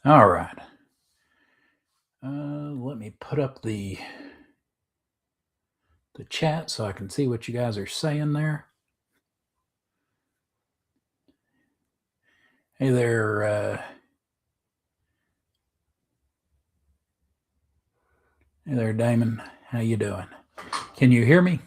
All right. Let me put up the chat so I can see what you guys are saying there. Hey there, Damon. How you doing? Can you hear me?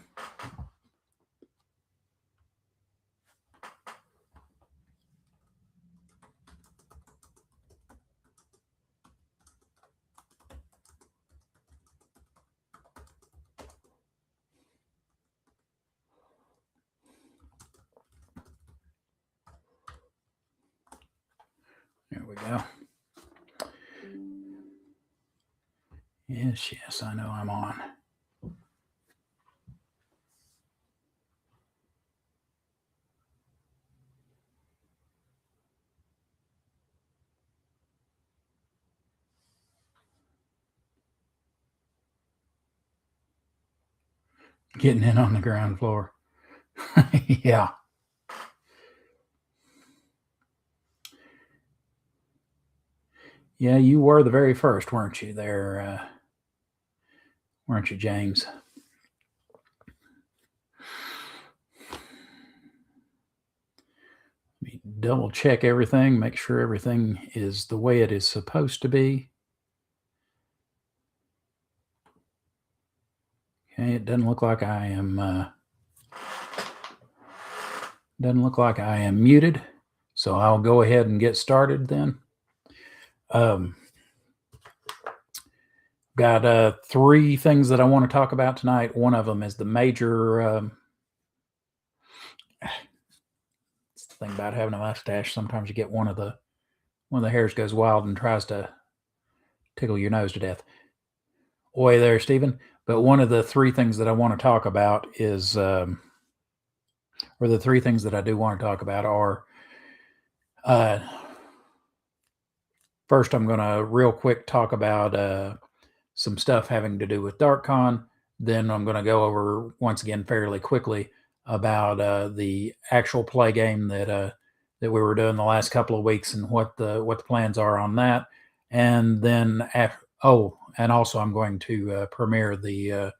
There we go. Yes, I know I'm on. Getting in on the ground floor. Yeah. Yeah, you were the very first, weren't you? Weren't you, James? Let me double check everything, make sure everything is the way it is supposed to be. Okay, it doesn't look like I am. Doesn't look like I am muted, so I'll go ahead and get started then. Got 3 things that I want to talk about tonight. One of them is the major. It's the thing about having a mustache. Sometimes you get one of the hairs goes wild and tries to tickle your nose to death. Oi there, Stephen. But one of the 3 things that I want to talk about is, or the 3 things that I do want to talk about are, first I'm going to real quick talk about some stuff having to do with DarkCon. Then I'm going to go over once again fairly quickly about the actual play game that we were doing the last couple of weeks and what the plans are on that. And then and also I'm going to premiere the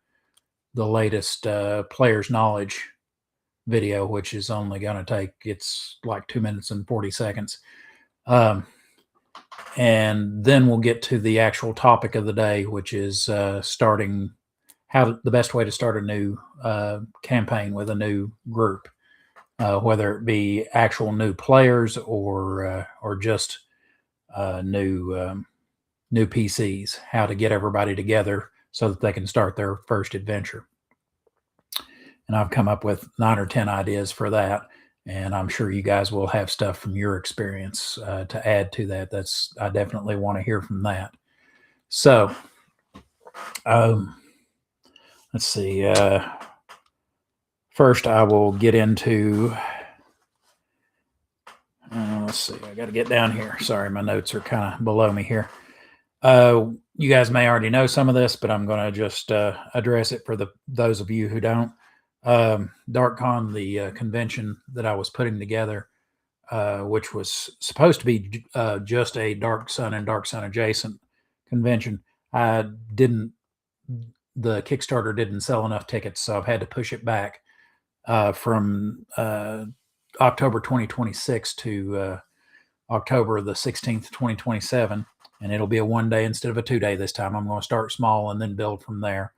latest player's knowledge video, which is only going to take, it's like 2 minutes and 40 seconds. And then we'll get to the actual topic of the day, which is starting the best way to start a new campaign with a new group, whether it be actual new players or just new PCs. How to get everybody together so that they can start their first adventure. And I've come up with 9 or 10 ideas for that. And I'm sure you guys will have stuff from your experience to add to that. I definitely want to hear from that. So, let's see. First, I will get into. Let's see. I got to get down here. Sorry, my notes are kind of below me here. You guys may already know some of this, but I'm going to just address it for those of you who don't. DarkCon, the convention that I was putting together, which was supposed to be just a Dark Sun and Dark Sun adjacent convention. The Kickstarter didn't sell enough tickets, so I've had to push it back from October 2026 to October the 16th, 2027. And it'll be a 1 day instead of a 2 day this time. I'm going to start small and then build from there.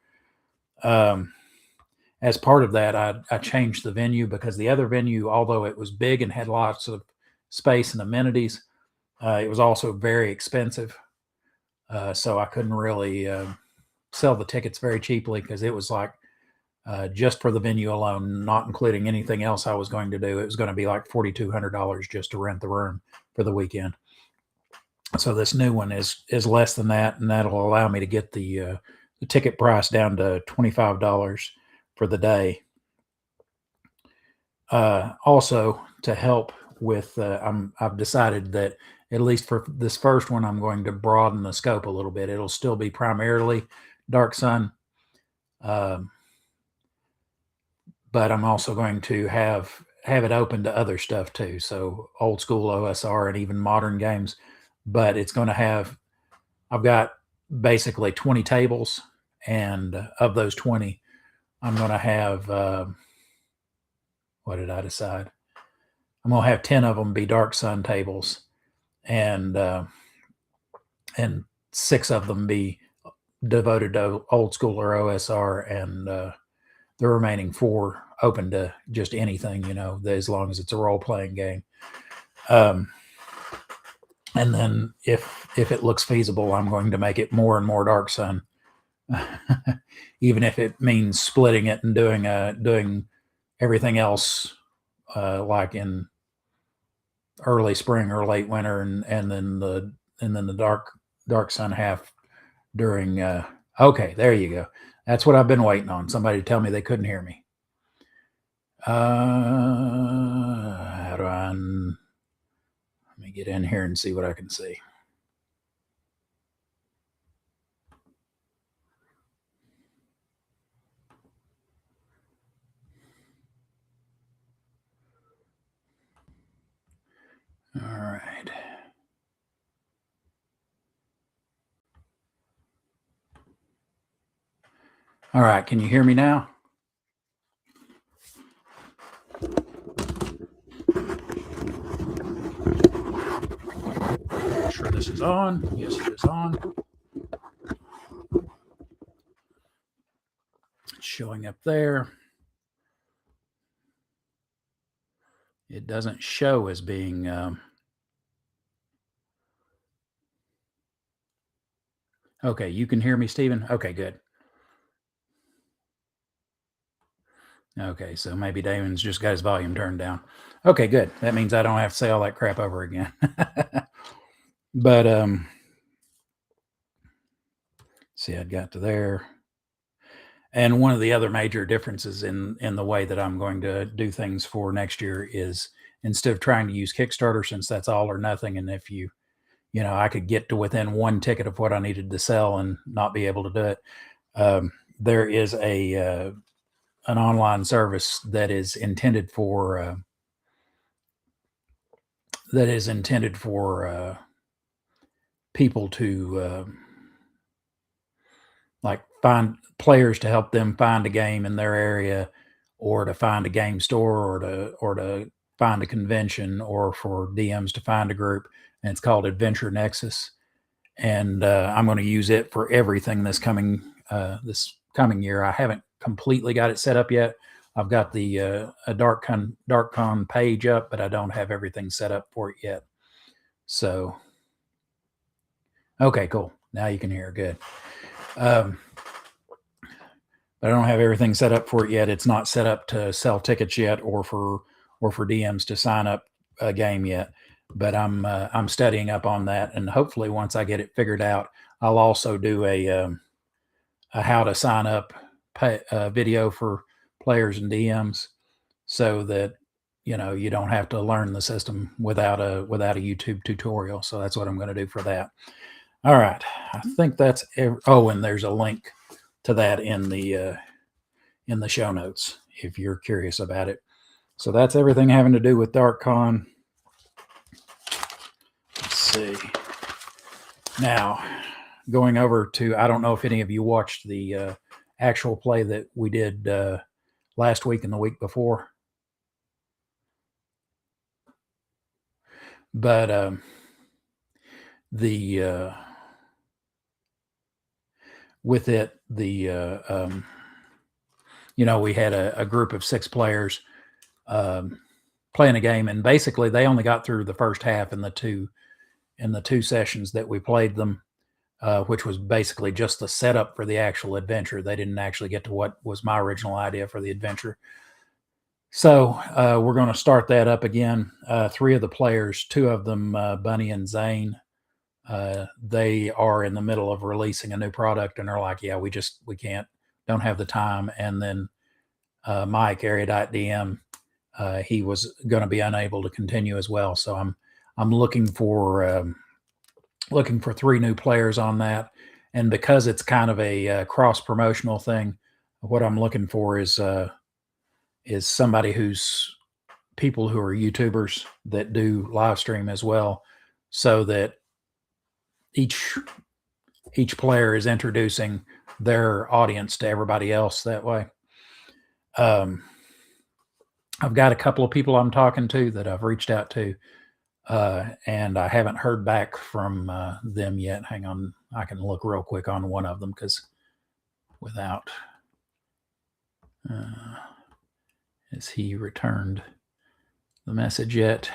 As part of that, I changed the venue because the other venue, although it was big and had lots of space and amenities, it was also very expensive. So I couldn't really sell the tickets very cheaply because it was like just for the venue alone, not including anything else I was going to do. It was going to be like $4,200 just to rent the room for the weekend. So this new one is less than that, and that'll allow me to get the ticket price down to $25 for the day. Also, to help with, I've decided that at least for this first one, I'm going to broaden the scope a little bit. It'll still be primarily Dark Sun, but I'm also going to have it open to other stuff too. So old school OSR and even modern games. but it's going to have, I've got basically 20 tables, and of those 20, I'm going to have, what did I decide? I'm going to have 10 of them be Dark Sun tables, and 6 of them be devoted to old school or OSR, and the remaining 4 open to just anything, as long as it's a role playing game. And then if it looks feasible, I'm going to make it more and more Dark Sun, even if it means splitting it and doing everything else like in early spring or late winter, and then the Dark Sun half during. Okay, there you go. That's what I've been waiting on. Somebody to tell me they couldn't hear me. How do I? Let me get in here and see what I can see. All right. All right. Can you hear me now? Make sure this is on. Yes, it is on. It's showing up there. It doesn't show as being. Okay, you can hear me, Stephen? Okay, good. Okay, so maybe Damon's just got his volume turned down. Okay, good. That means I don't have to say all that crap over again. But see, I got to there. And one of the other major differences in the way that I'm going to do things for next year is, instead of trying to use Kickstarter, since that's all or nothing, and if I could get to within 1 ticket of what I needed to sell and not be able to do it, there is an online service that is intended for people to like find players, to help them find a game in their area, or to find a game store, or to find a convention, or for DMs to find a group. And it's called Adventure Nexus, and I'm going to use it for everything this coming year. I haven't completely got it set up yet. I've got the a DarkCon page up, but I don't have everything set up for it yet. So, okay, cool. Now you can hear. Good. But I don't have everything set up for it yet. It's not set up to sell tickets yet, or for DMs to sign up a game yet. But I'm studying up on that, and hopefully once I get it figured out, I'll also do a how to sign up video for players and DMs, so that you don't have to learn the system without a YouTube tutorial. So that's what I'm going to do for that. All right, I think that's and there's a link to that in the show notes if you're curious about it. So that's everything having to do with DarkCon. Let's see. Now, going over to, I don't know if any of you watched the actual play that we did last week and the week before, but with it, we had a group of 6 players playing a game, and basically they only got through the first half in the two sessions that we played them, which was basically just the setup for the actual adventure. They didn't actually get to what was my original idea for the adventure. So we're going to start that up again. 3 of the players, 2 of them, Bunny and Zane, they are in the middle of releasing a new product, and they're like, yeah, we don't have the time. And then Mike, Erudite DM, he was going to be unable to continue as well. So I'm looking for 3 new players on that. And because it's kind of a cross promotional thing, what I'm looking for is somebody people who are YouTubers that do live stream as well, so that each player is introducing their audience to everybody else that way. I've got a couple of people I'm talking to that I've reached out to, and I haven't heard back from them yet. Hang on, I can look real quick on one of them because without has he returned the message yet?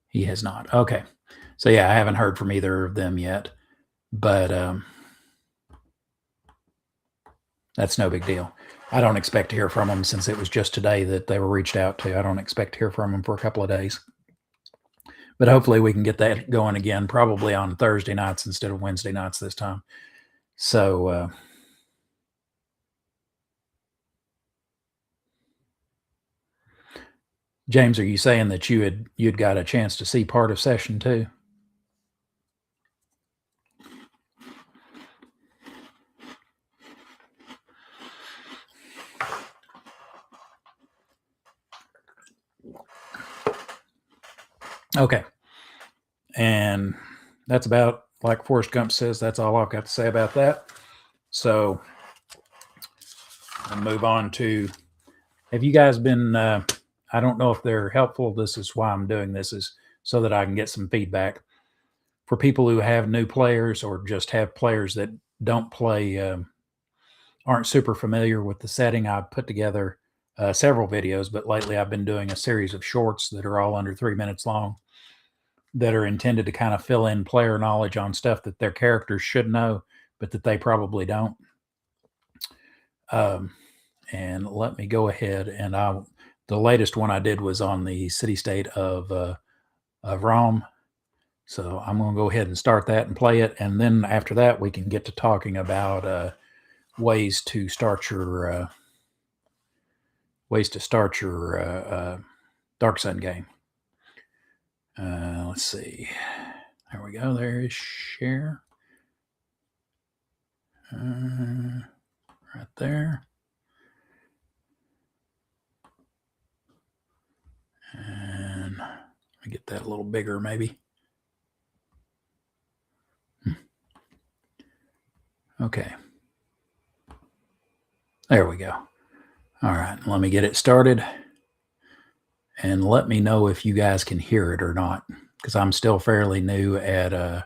He has not. Okay. So yeah, I haven't heard from either of them yet, but that's no big deal. I don't expect to hear from them since it was just today that they were reached out to. I don't expect to hear from them for a couple of days. But hopefully we can get that going again, probably on Thursday nights instead of Wednesday nights this time. So James, are you saying that you'd got a chance to see part of session 2? Okay. And that's about, like Forrest Gump says, that's all I've got to say about that. So I'll move on to, have you guys been, I don't know if they're helpful. This is why I'm doing this, is so that I can get some feedback for people who have new players or just have players that don't play, aren't super familiar with the setting. I've put together several videos, but lately I've been doing a series of shorts that are all under 3 minutes long that are intended to kind of fill in player knowledge on stuff that their characters should know, but that they probably don't. And let me go ahead and the latest one I did was on the city-state of Rome. So I'm going to go ahead and start that and play it. And then after that, we can get to talking about ways to start your Dark Sun game. Let's see. There we go. There is share. Right there. And let me get that a little bigger maybe. Okay. There we go. All right, let me get it started. And let me know if you guys can hear it or not, because I'm still fairly new at I'm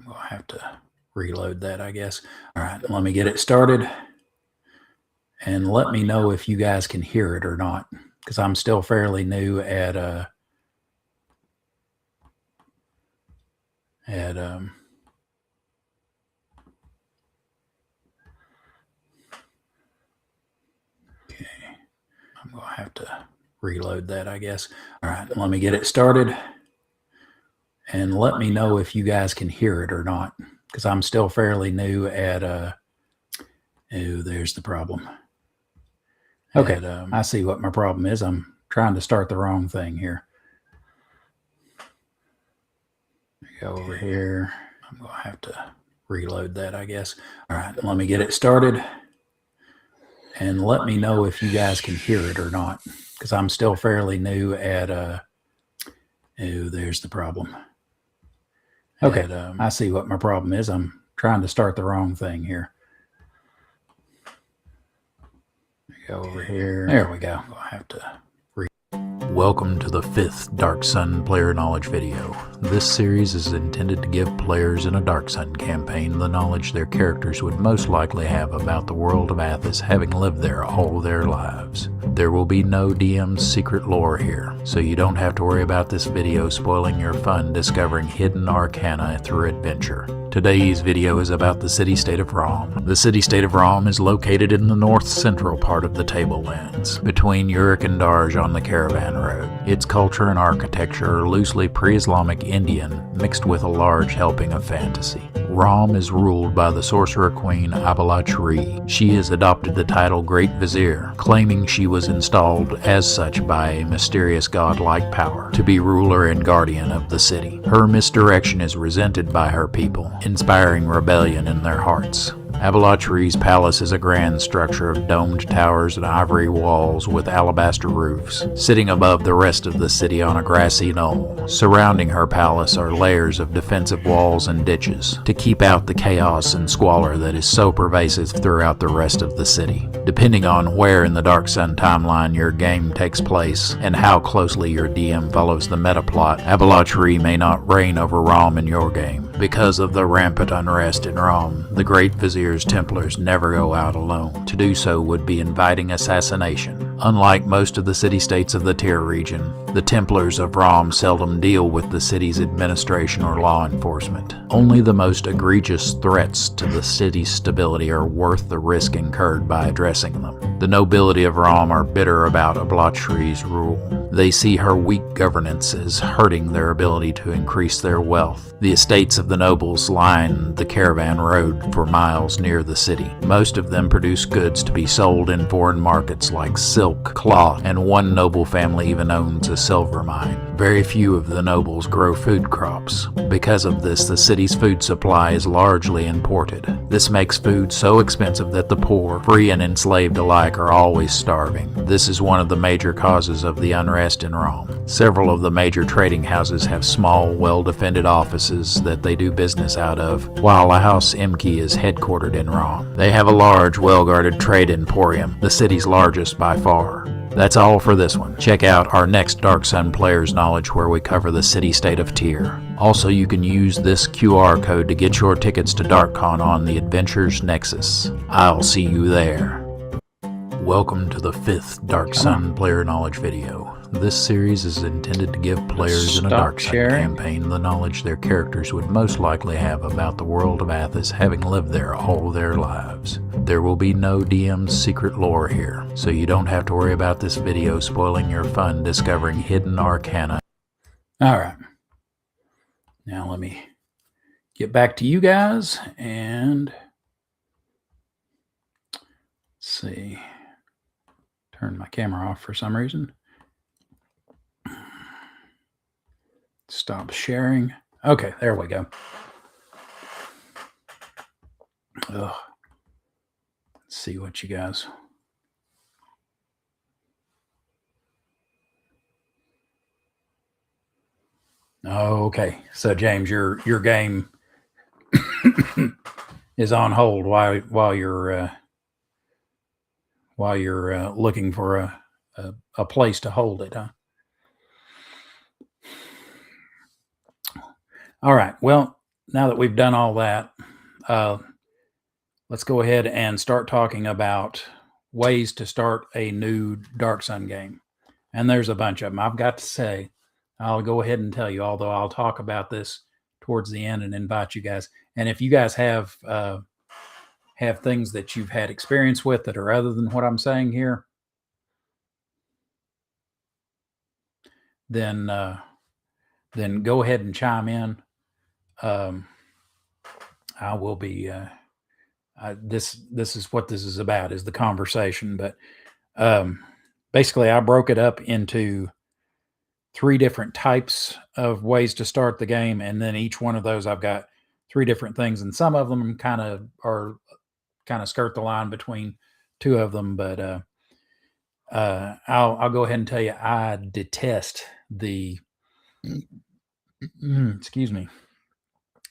going to have to reload that, I guess. All right, let me get it started. And let me know if you guys can hear it or not, because I'm still fairly new at okay. I'm going to have to reload that, I guess. All right, let me get it started. And let me know if you guys can hear it or not, because I'm still fairly new at oh, there's the problem. Okay, I see what my problem is. I'm trying to start the wrong thing here. Go over here. I'm going to have to reload that, I guess. All right, let me get it started. And let me know if you guys can hear it or not, because I'm still fairly new at oh, there's the problem. Okay, I see what my problem is. I'm trying to start the wrong thing here. Go over here. There we go. I'll have to Welcome to the 5th Dark Sun player knowledge video. This series is intended to give players in a Dark Sun campaign the knowledge their characters would most likely have about the world of Athas, having lived there all their lives. There will be no DM's secret lore here, so you don't have to worry about this video spoiling your fun discovering hidden arcana through adventure. Today's video is about the city-state of Rom. The city-state of Rom is located in the north-central part of the Tablelands, between Uruk and Darj on the Caravan Road. Its culture and architecture are loosely pre-Islamic Indian, mixed with a large helping of fantasy. Rom is ruled by the sorcerer queen Abalachri. She has adopted the title Great Vizier, claiming she was installed as such by a mysterious godlike power to be ruler and guardian of the city. Her misdirection is resented by her people, inspiring rebellion in their hearts. Abellatri's palace is a grand structure of domed towers and ivory walls with alabaster roofs, sitting above the rest of the city on a grassy knoll. Surrounding her palace are layers of defensive walls and ditches to keep out the chaos and squalor that is so pervasive throughout the rest of the city. Depending on where in the Dark Sun timeline your game takes place and how closely your DM follows the meta plot, Abellatri may not reign over Rom in your game. Because of the rampant unrest in Rom, the Great Vizier's Templars never go out alone. To do so would be inviting assassination. Unlike most of the city-states of the Tyr region, the Templars of Rom seldom deal with the city's administration or law enforcement. Only the most egregious threats to the city's stability are worth the risk incurred by addressing them. The nobility of Rom are bitter about Abellatri's rule. They see her weak governance as hurting their ability to increase their wealth. The estates of the nobles line the caravan road for miles near the city. Most of them produce goods to be sold in foreign markets like silk, cloth, and one noble family even owns a silver mine. Very few of the nobles grow food crops. Because of this, the city's food supply is largely imported. This makes food so expensive that the poor, free and enslaved alike, are always starving. This is one of the major causes of the unrest in Rome. Several of the major trading houses have small, well-defended offices that they do business out of, while House Imke is headquartered in Rome. They have a large, well-guarded trade emporium, the city's largest by far. That's all for this one. Check out our next Dark Sun Players Knowledge where we cover the city-state of Tyr. Also, you can use this QR code to get your tickets to DarkCon on the Adventures Nexus. I'll see you there. Welcome to the 5th Dark Sun Player Knowledge video. This series is intended to give players in a Dark Sun campaign the knowledge their characters would most likely have about the world of Athas, having lived there all their lives. There will be no DM's secret lore here, so you don't have to worry about this video spoiling your fun discovering hidden arcana. Alright. Now let me get back to you guys and see. Turn my camera off for some reason. Stop sharing. Okay, there we go. Ugh. Let's see what you guys. Okay, so James, your game is on hold while you're looking for a place to hold it, huh? All right. Well, now that we've done all that, let's go ahead and start talking about ways to start a new Dark Sun game. And there's a bunch of them. I've got to say, I'll go ahead and tell you, although I'll talk about this towards the end and invite you guys. And if you guys have things that you've had experience with that are other than what I'm saying here, then go ahead and chime in. I will be. This is what this is about, is the conversation. But basically, I broke it up into 3 different types of ways to start the game, and then each one of those I've got 3 different things, and some of them kind of skirt the line between 2 of them. But I'll go ahead and tell you, I detest the excuse me,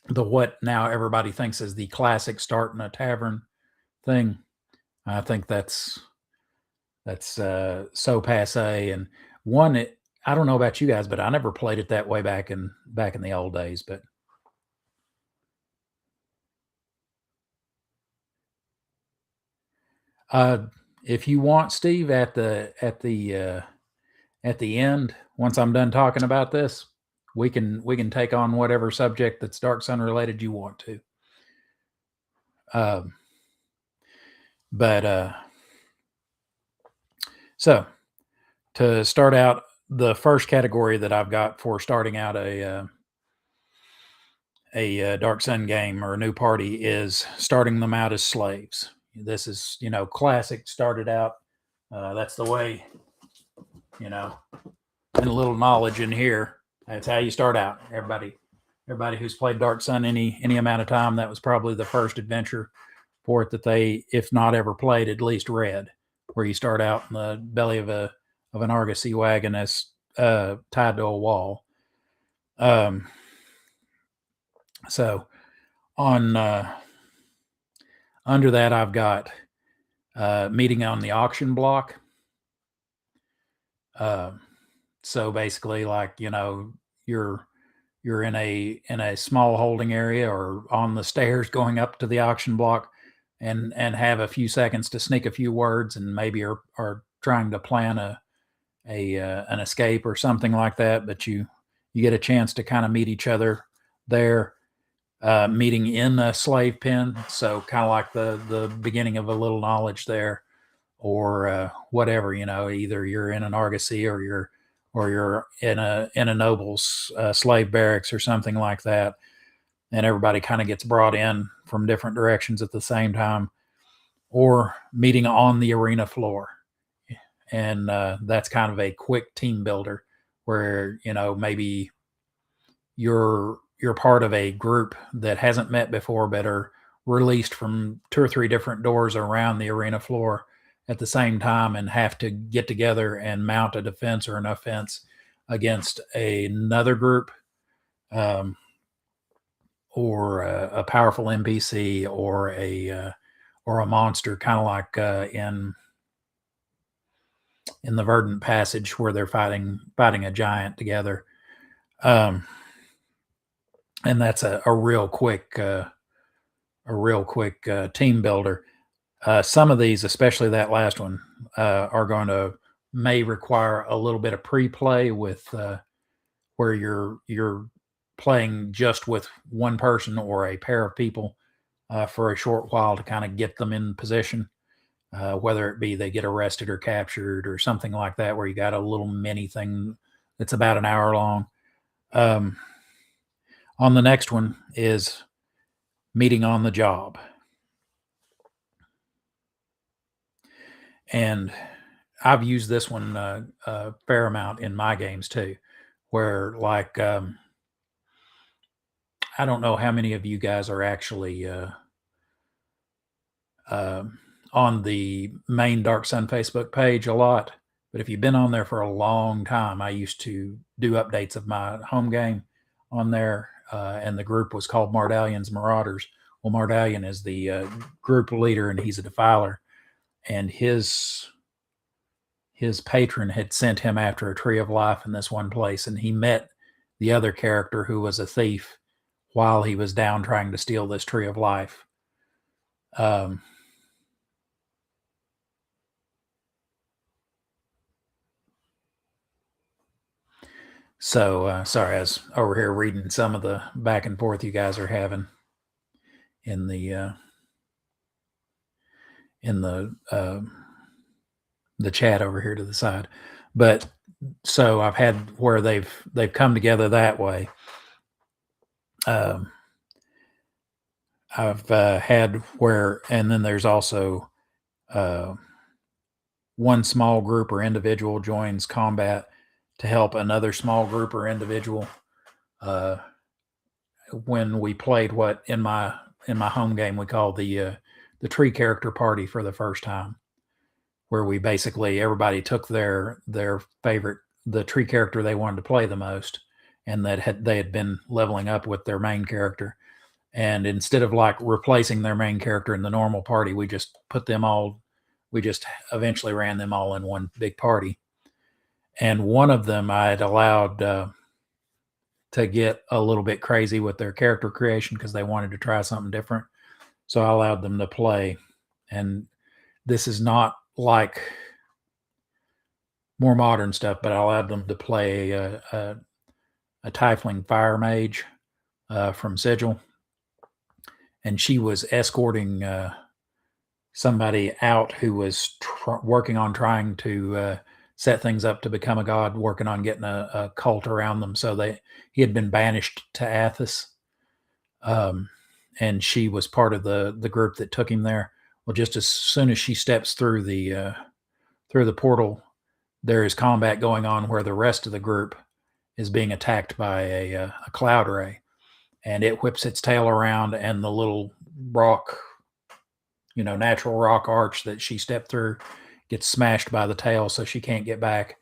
the what now everybody thinks is the classic start in a tavern thing. I think that's so passe. And one, I don't know about you guys, but I never played it that way back in the old days. But if you want, Steve, at the end, once I'm done talking about this, we can take on whatever subject that's Dark Sun related you want to. So to start out, the first category that I've got for starting out a Dark Sun game or a new party is starting them out as slaves. This is, classic. Started out. That's the way, and a little knowledge in here. That's how you start out. Everybody who's played Dark Sun any amount of time, that was probably the first adventure port that they, if not ever played, at least read, where you start out in the belly of an Argosy wagon that's tied to a wall. So on under that, I've got meeting on the auction block. So basically, like, you're in a small holding area or on the stairs going up to the auction block, and have a few seconds to sneak a few words, and maybe are trying to plan an escape or something like that. But you get a chance to kind of meet each other there, meeting in a slave pen, so kind of like the beginning of a little knowledge there, or whatever. Either you're in an argosy, or you're in a noble's slave barracks or something like that, and everybody kind of gets brought in from different directions at the same time, or meeting on the arena floor. And that's kind of a quick team builder, where maybe you're part of a group that hasn't met before, but are released from 2 or 3 different doors around the arena floor at the same time, and have to get together and mount a defense or an offense against another group, or a powerful NPC, or a monster, kind of like in the Verdant Passage, where they're fighting a giant together. And that's a real quick team builder. Some of these, especially that last one, may require a little bit of pre-play with where you're playing just with one person or a pair of people for a short while to kind of get them in position, whether it be they get arrested or captured or something like that, where you got a little mini thing that's about an hour long. On the next one is meeting on the job. And I've used this one a fair amount in my games too, where, like, I don't know how many of you guys are actually on the main Dark Sun Facebook page a lot, but if you've been on there for a long time, I used to do updates of my home game on there, and the group was called Mardalian's Marauders. Well, Mardalian is the group leader, and he's a defiler, and his patron had sent him after a tree of life in this one place, and he met the other character, who was a thief, while he was down trying to steal this tree of life. So sorry, I was over here reading some of the back and forth you guys are having in the chat over here to the side. But so I've had where they've come together that way. I've had where, and then there's also one small group or individual joins combat to help another small group or individual. When we played what in my home game we call the tree character party for the first time, where we basically, everybody took their favorite, the tree character they wanted to play the most, and that they had been leveling up with their main character. And instead of like replacing their main character in the normal party, we just eventually ran them all in one big party. And one of them I had allowed to get a little bit crazy with their character creation, because they wanted to try something different. So I allowed them to play. And this is not like more modern stuff, but I allowed them to play a Tiefling Fire Mage from Sigil. And she was escorting somebody out who was working on trying to set things up to become a god, working on getting a cult around them. So he had been banished to Athos, and she was part of the group that took him there. Well, just as soon as she steps through the portal, there is combat going on where the rest of the group is being attacked by a cloud ray, and it whips its tail around, and the little rock natural rock arch that she stepped through, gets smashed by the tail, so she can't get back.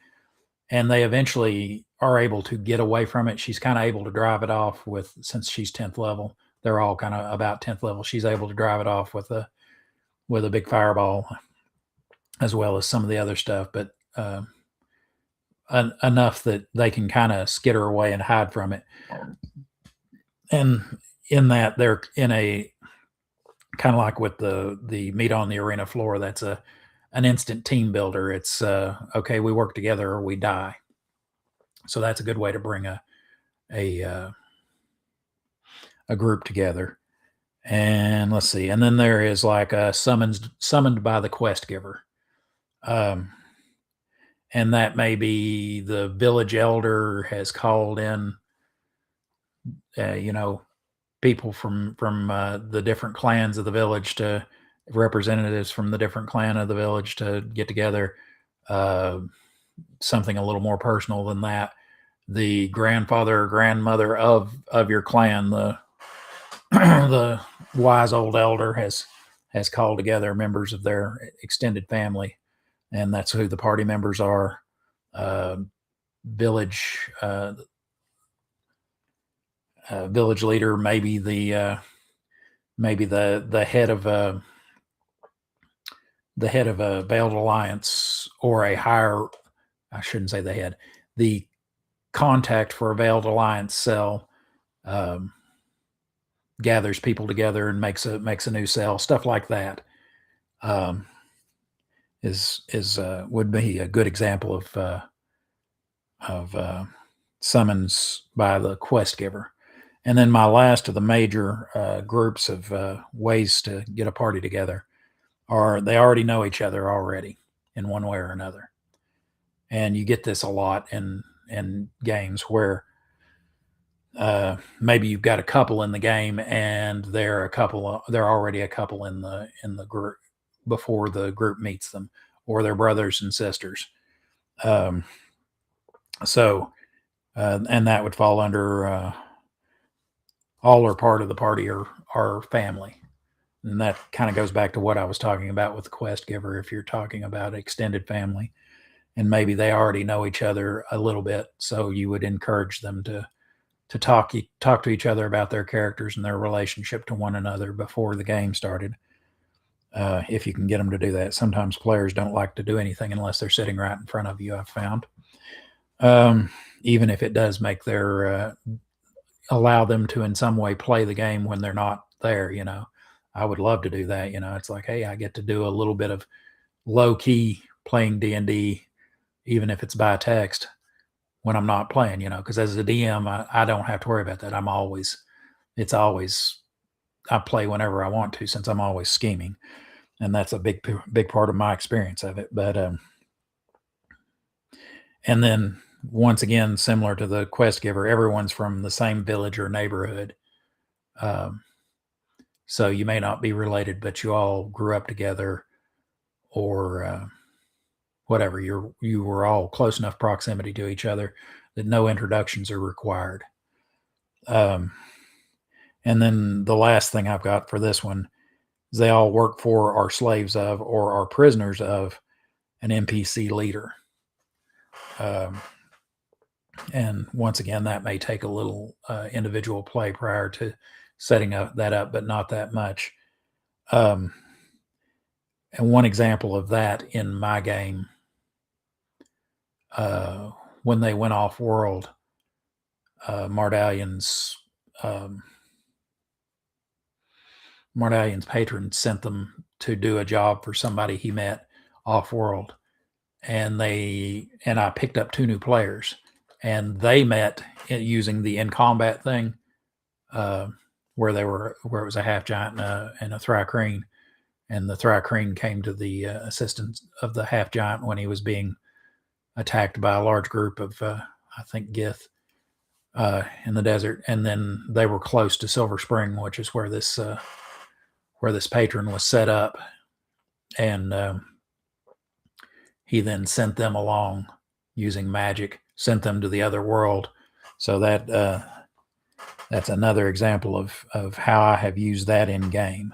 And they eventually are able to get away from it. She's kind of able to drive it off since she's 10th level. They're all kind of about 10th level. She's able to drive it off with a big fireball, as well as some of the other stuff, but enough that they can kind of skitter away and hide from it. And in that, they're in a kind of like with the meet on the arena floor. That's an instant team builder. It's okay, we work together or we die. So that's a good way to bring a group together. And let's see. And then there is like a summoned by the quest giver. And that may be the village elder has called in, people from the different clans of the village, to representatives from the different clan of the village to get together. Something a little more personal than that. The grandfather or grandmother of your clan, the the wise old elder has called together members of their extended family, and that's who the party members are. Village village leader, maybe the head of a Veiled Alliance, or a higher, I shouldn't say the head, the contact for a Veiled Alliance cell, gathers people together and makes a new cell. Stuff like that would be a good example of summons by the quest giver. And then my last of the major groups of ways to get a party together are they already know each other already in one way or another. And you get this a lot in games where maybe you've got a couple in the game and they're already a couple in the group before the group meets them, or they're brothers and sisters. And that would fall under all or part of the party are family. And that kind of goes back to what I was talking about with the quest giver. If you're talking about extended family, and maybe they already know each other a little bit, so you would encourage them to talk to each other about their characters and their relationship to one another before the game started. If you can get them to do that. Sometimes players don't like to do anything unless they're sitting right in front of you, I've found. Even if it does make allow them to in some way play the game when they're not there, I would love to do that. It's like, hey, I get to do a little bit of low key playing D&D, even if it's by text, when I'm not playing, because as a DM, I don't have to worry about that. I play whenever I want to, since I'm always scheming. And that's a big part of my experience of it. But, and then once again, similar to the quest giver, everyone's from the same village or neighborhood. So you may not be related, but you all grew up together, or whatever. You were all close enough proximity to each other that no introductions are required. And then the last thing I've got for this one is they all work for, are slaves of, or are prisoners of an NPC leader. And once again, that may take a little individual play prior to setting that up, but not that much. And one example of that in my game, when they went off world, Mardalian's patron sent them to do a job for somebody he met off world, and I picked up 2 new players, and they met using the in combat thing, where it was a half giant and a Thri-kreen, and the Thri-kreen came to the assistance of the half giant when he was being attacked by a large group of I think Gith in the desert. And then they were close to Silver Spring, which is where this patron was set up, and he then sent them along using magic, sent them to the other world. So that's another example of how I have used that in game.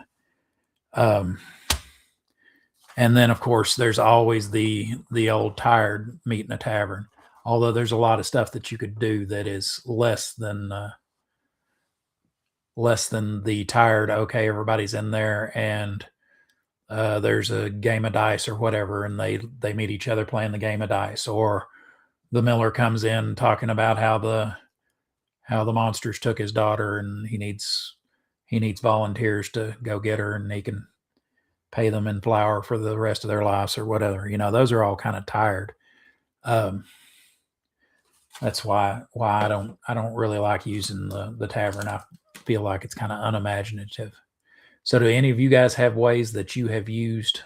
And then, of course, there's always the old tired meet in a tavern. Although there's a lot of stuff that you could do that is less than the tired. Okay, everybody's in there, and there's a game of dice or whatever, and they meet each other playing the game of dice. Or the miller comes in talking about how the monsters took his daughter, and he needs volunteers to go get her, and he can pay them in flour for the rest of their lives or whatever. Those are all kind of tired. That's why I don't really like using the tavern. I feel like it's kind of unimaginative. So, do any of you guys have ways that you have used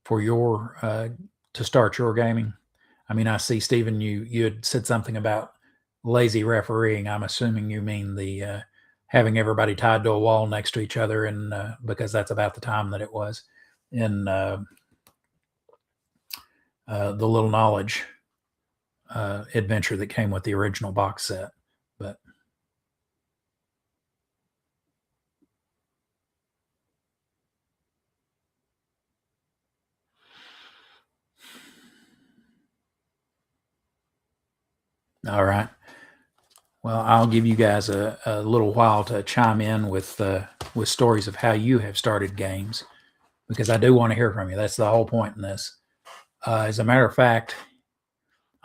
for your to start your gaming? I mean, I see, Stephen, you had said something about lazy refereeing. I'm assuming you mean the having everybody tied to a wall next to each other, and because that's about the time that it was in the Little Knowledge adventure that came with the original box set. But all right. Well, I'll give you guys a little while to chime in with stories of how you have started games, because I do want to hear from you. That's the whole point in this. As a matter of fact,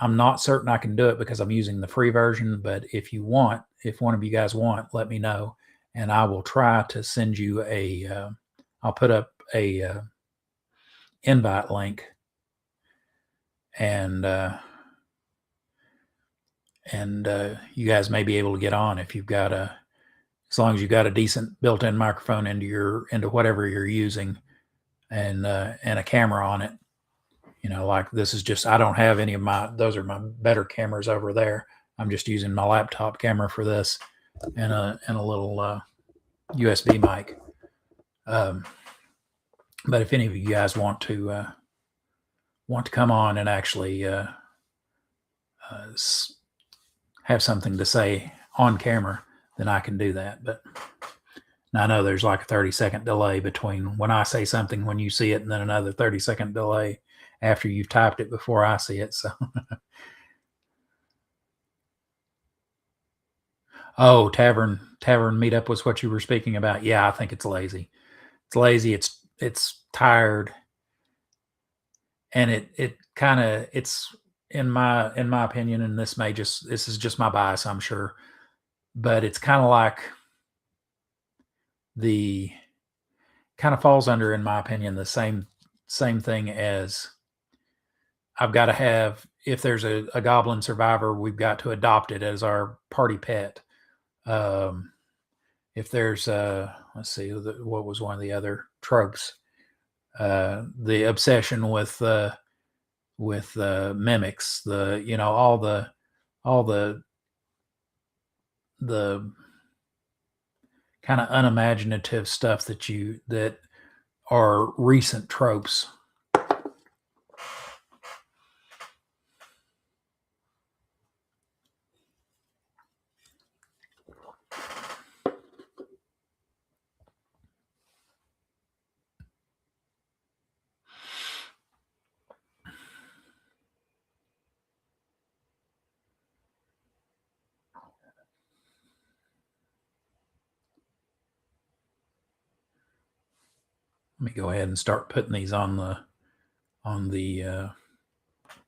I'm not certain I can do it because I'm using the free version, but if one of you guys want, let me know, and I will try to send you I'll put up a invite link, and you guys may be able to get on if you've got as long as you've got a decent built-in microphone into whatever you're using, and a camera on it. Like this is just, I don't have any of those are my better cameras over there. I'm just using my laptop camera for this, and a little USB mic. But if any of you guys want to come on and actually have something to say on camera, then I can do that. But I know there's like a 30-second delay between when I say something, when you see it, and then another 30-second delay after you've typed it before I see it. So, oh, tavern meetup was what you were speaking about. Yeah, I think it's lazy. It's lazy. It's tired, and it kind of it's in my opinion, and this is just my bias, I'm sure, but it's kind of like the kind of falls under, in my opinion, the same thing as I've got to have, if there's a goblin survivor, we've got to adopt it as our party pet. If there's let's see, what was one of the other tropes? The obsession with mimics, all the kind of unimaginative stuff that are recent tropes. Let me go ahead and start putting these on the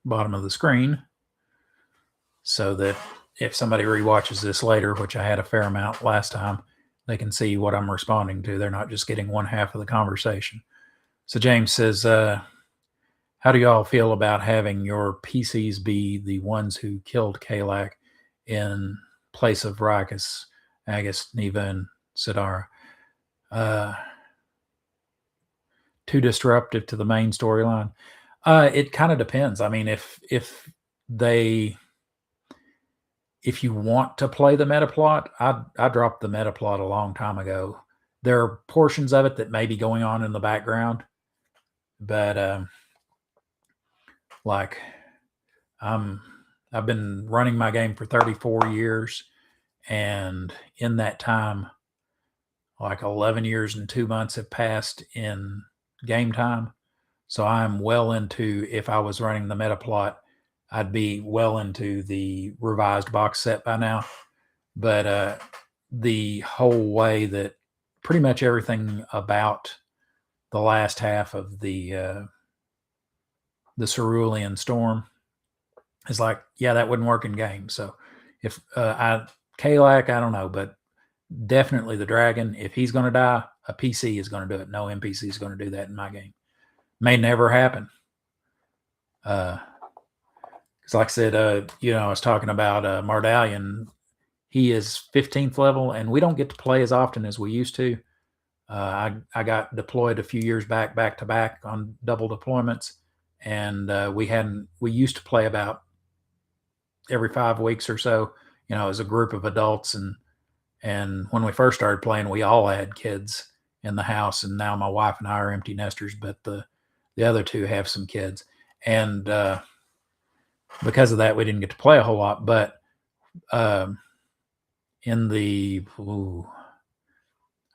bottom of the screen, so that if somebody rewatches this later, which I had a fair amount last time, they can see what I'm responding to. They're not just getting one half of the conversation. So James says, how do y'all feel about having your PCs be the ones who killed Kalak in place of Rikus, Agus, Neva, and Sidara? Too disruptive to the main storyline? It kind of depends. I mean, if you want to play the meta plot, I dropped the meta plot a long time ago. There are portions of it that may be going on in the background, but like I've been running my game for 34 years, and in that time, like 11 years and 2 months have passed in game time. So I'm well into, if I was running the meta plot, I'd be well into the revised box set by now. But the whole way that pretty much everything about the last half of the Cerulean Storm is like, yeah, that wouldn't work in game. So if Kalak, I don't know, but definitely the dragon, if he's going to die, a PC is going to do it. No NPC is going to do that in my game. May never happen. Because like I said, I was talking about Mardalian. He is 15th level, and we don't get to play as often as we used to. I got deployed a few years back to back on double deployments, and we used to play about every 5 weeks or so, as a group of adults. And when we first started playing, we all had kids in the house, and now my wife and I are empty nesters, but the other two have some kids. And because of that, we didn't get to play a whole lot. But in the,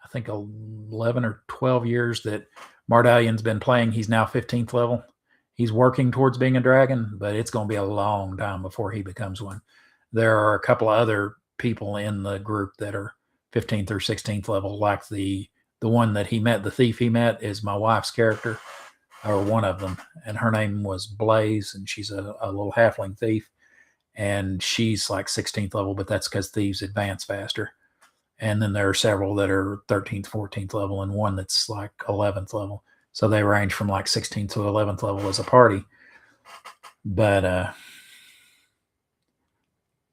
I think 11 or 12 years that Mardalian's been playing, he's now 15th level. He's working towards being a dragon, but it's going to be a long time before he becomes one. There are a couple of other people in the group that are 15th or 16th level, like the one that he met, the thief he met, is my wife's character, or one of them, and her name was Blaze, and she's a little halfling thief, and she's like 16th level, but that's because thieves advance faster. And then there are several that are 13th, 14th level, and one that's like 11th level. So they range from like 16th to 11th level as a party. But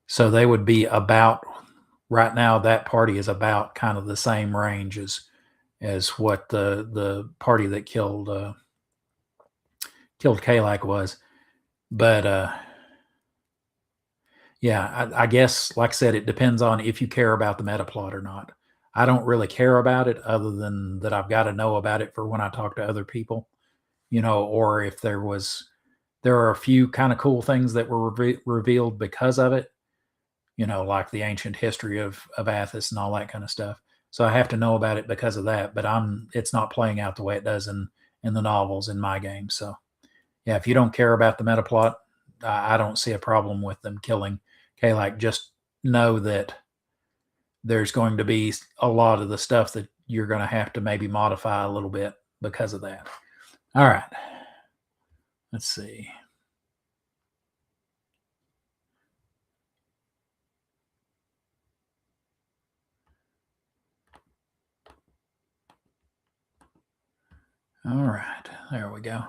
so they would be about, right now, that party is about kind of the same range as what the party that killed Kalak was. But yeah, I guess, like I said, it depends on if you care about the meta plot or not. I don't really care about it, other than that I've got to know about it for when I talk to other people, or if there are a few kind of cool things that were revealed because of it, like the ancient history of Athos and all that kind of stuff. So I have to know about it because of that, but it's not playing out the way it does in the novels in my game. So yeah, if you don't care about the meta plot, I don't see a problem with them killing Kalak. Just know that there's going to be a lot of the stuff that you're going to have to maybe modify a little bit because of that. All right. Let's see. All right. There we go.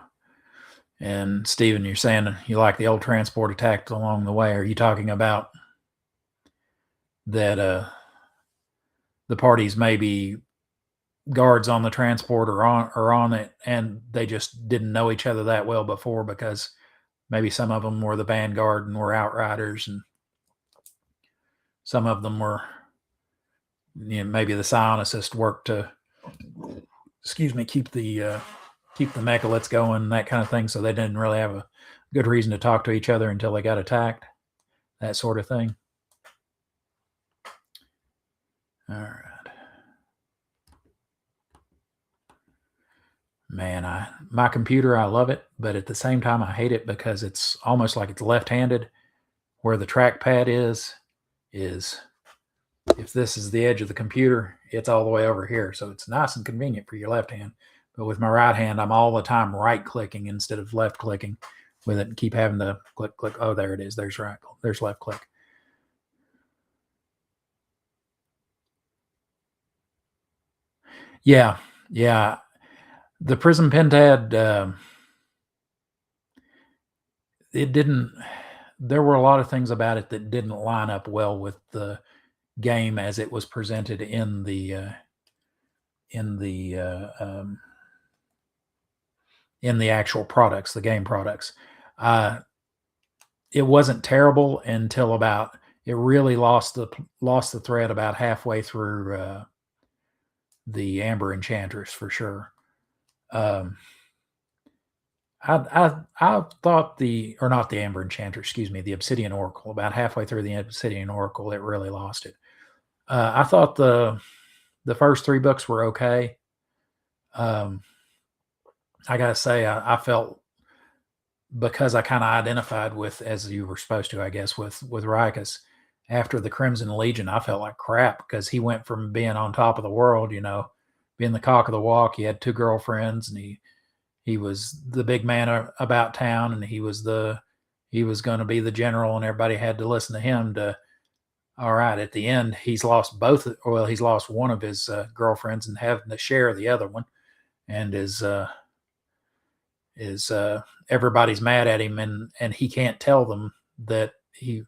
And Stephen, you're saying you like the old transport attack along the way. Are you talking about that the parties maybe guards on the transport or on it, and they just didn't know each other that well before, because maybe some of them were the vanguard and were outriders, and some of them were, maybe the psionicist worked to, keep the mechaliths going, that kind of thing, so they didn't really have a good reason to talk to each other until they got attacked, that sort of thing. All right. Man, my computer, I love it, but at the same time, I hate it because it's almost like it's left-handed. Where the trackpad is if this is the edge of the computer, it's all the way over here. So it's nice and convenient for your left hand. But with my right hand, I'm all the time right-clicking instead of left-clicking with it, and keep having to click, click. Oh, there it is. There's right. There's left click. Yeah. The Prism Pentad, it didn't. There were a lot of things about it that didn't line up well with the game as it was presented in the actual products, the game products. It wasn't terrible until it really lost the thread about halfway through the Amber Enchantress, for sure. I thought or not the Amber Enchantress, excuse me, the Obsidian Oracle. About halfway through the Obsidian Oracle, it really lost it. I thought the the first 3 books were okay. I gotta say, I felt, because I kind of identified with, as you were supposed to, I guess, with Rikus. After the Crimson Legion, I felt like crap because he went from being on top of the world, being the cock of the walk. He had 2 girlfriends, and he was the big man about town, and he was going to be the general, and everybody had to listen to him. To All right, at the end, he's lost both. Well, he's lost one of his girlfriends and having to share the other one, and is everybody's mad at him, and he can't tell them that he,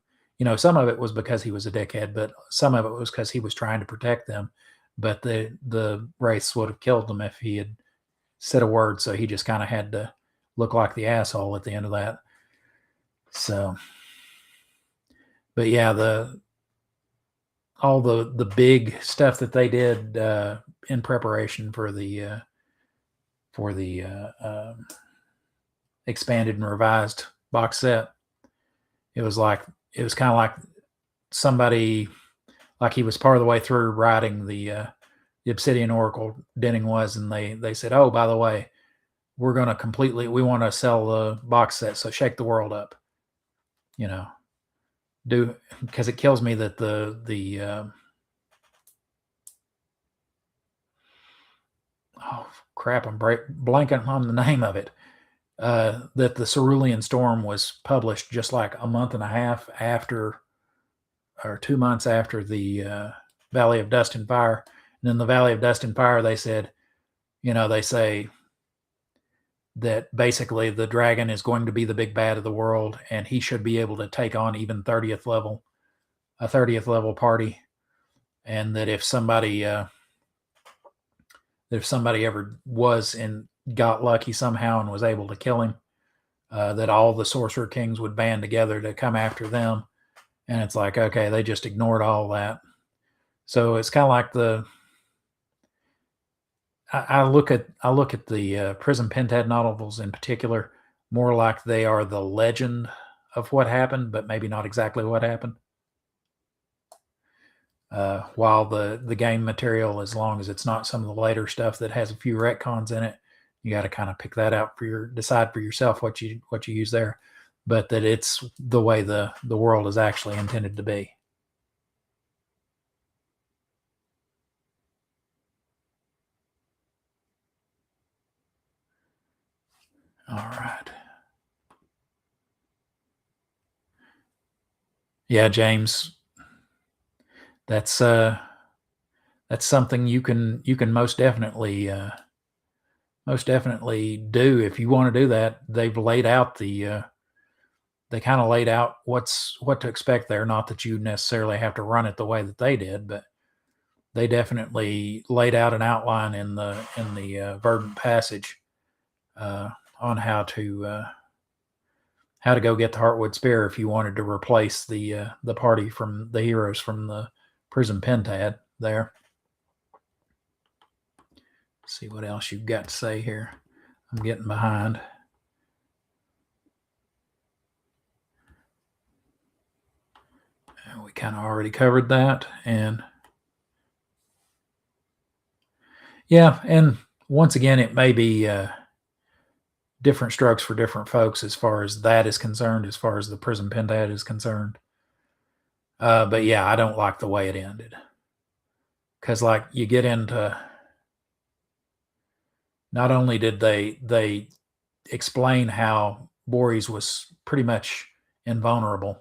some of it was because he was a dickhead, but some of it was because he was trying to protect them. But the race would have killed them if he had said a word, so he just kind of had to look like the asshole at the end of that. So, but yeah, all the big stuff that they did in preparation for the expanded and revised box set, it was kind of like somebody, like he was part of the way through writing the Obsidian Oracle, Denning was, and they said, oh, by the way, we want to sell the box set, so shake the world up, because it kills me that oh crap, I'm blanking on the name of it, that the Cerulean Storm was published just like a month and a half after, or 2 months after the Valley of Dust and Fire. And in the Valley of Dust and Fire, they said, they say that basically the dragon is going to be the big bad of the world, and he should be able to take on even a 30th level party. And that if somebody ever was and got lucky somehow and was able to kill him, that all the Sorcerer Kings would band together to come after them. And it's like, okay, they just ignored all that. So it's kind of like I look at the Prison Pentad novels in particular more like they are the legend of what happened, but maybe not exactly what happened. While the game material, as long as it's not some of the later stuff that has a few retcons in it, you got to kind of pick that out decide for yourself what you use there. But that it's the way the world is actually intended to be. All right. Yeah, James, that's something you can most definitely do if you want to do that. They've laid out they kind of laid out what to expect there. Not that you necessarily have to run it the way that they did, but they definitely laid out an outline in the Verdant Passage on how to go get the Heartwood Spear if you wanted to replace the party from the heroes from the Prison Pentad there. Let's see what else you've got to say here. I'm getting behind. And we kind of already covered that. And yeah, and once again, it may be different strokes for different folks as far as that is concerned, as far as the Prison Pentad is concerned. But yeah, I don't like the way it ended. Because like you get into, not only did they explain how Boris was pretty much invulnerable,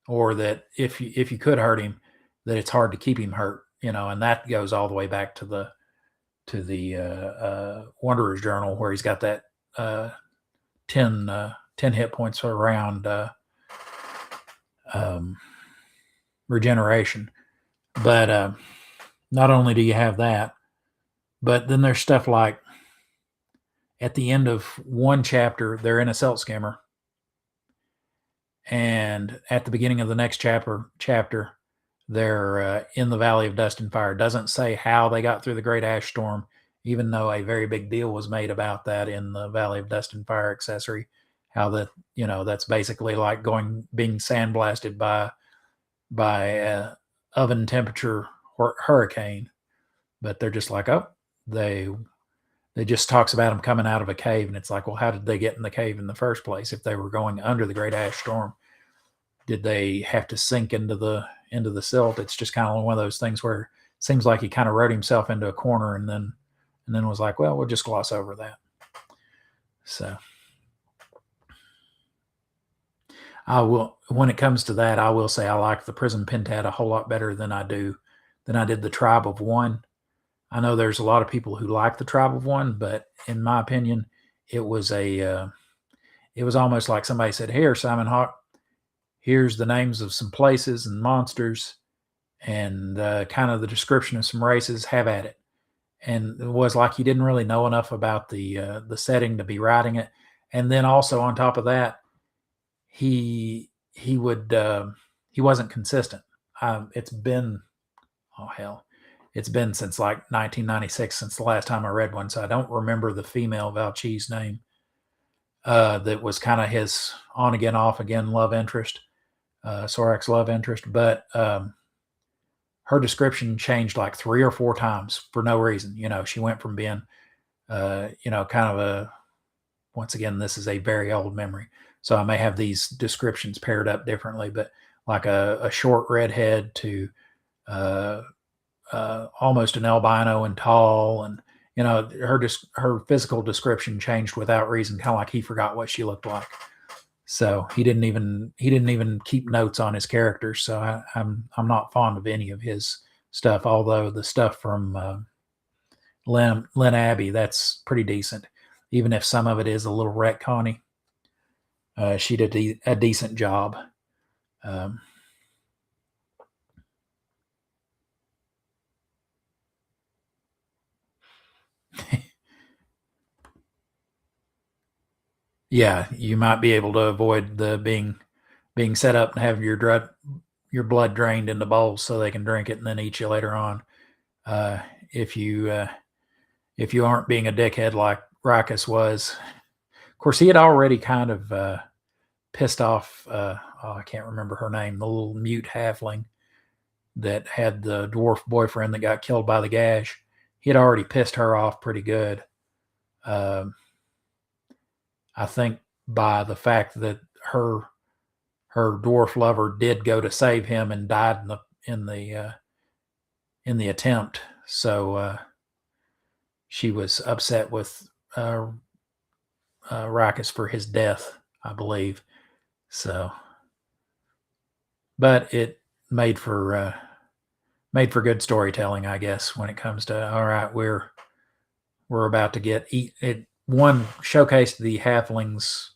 or that if you could hurt him, that it's hard to keep him hurt, and that goes all the way back to the Wanderer's Journal, where he's got that 10 hit points around regeneration. But not only do you have that, but then there's stuff like at the end of one chapter, they're in a Celt Skimmer. And at the beginning of the next chapter, they're in the Valley of Dust and Fire. It doesn't say how they got through the Great Ash Storm, even though a very big deal was made about that in the Valley of Dust and Fire accessory. How that, that's basically like being sandblasted by oven temperature hurricane, but they're just like, oh, they just talks about them coming out of a cave, and it's like, well, how did they get in the cave in the first place? If they were going under the Great Ash Storm, did they have to sink into the silt? It's just kind of one of those things where it seems like he kind of wrote himself into a corner, and then was like, well, we'll just gloss over that. So I will, when it comes to that, I will say I like the Prism Pentad a whole lot better than I did the Tribe of One. I know there's a lot of people who like the Tribe of One, but in my opinion, it was almost like somebody said, here, Simon Hawk, here's the names of some places and monsters and kind of the description of some races, have at it. And it was like he didn't really know enough about the setting to be writing it. And then also on top of that, he wasn't consistent. It's been since like 1996 since the last time I read one, so I don't remember the female Valchi's name. That was kind of his on again, off again love interest, Sorak's love interest, but her description changed like 3 or 4 times for no reason. She went from being, kind of a, once again, this is a very old memory, so I may have these descriptions paired up differently, but like a short redhead to almost an albino and tall, and her physical description changed without reason, kind of like he forgot what she looked like. So he didn't even keep notes on his characters. So I'm not fond of any of his stuff. Although the stuff from Lynn Abbey, that's pretty decent, even if some of it is a little retconny. She did a decent job. Yeah, you might be able to avoid the being set up and have your blood drained into bowls so they can drink it and then eat you later on. If you aren't being a dickhead like Rakus was. Of course, he had already kind of pissed off. I can't remember her name. The little mute halfling that had the dwarf boyfriend that got killed by the gash. He had already pissed her off pretty good. I think by the fact that her dwarf lover did go to save him and died in the attempt. So she was upset with Rakus for his death, I believe. So, but it made for good storytelling, I guess, when it comes to, all right, we're about to get it. One showcased the halflings'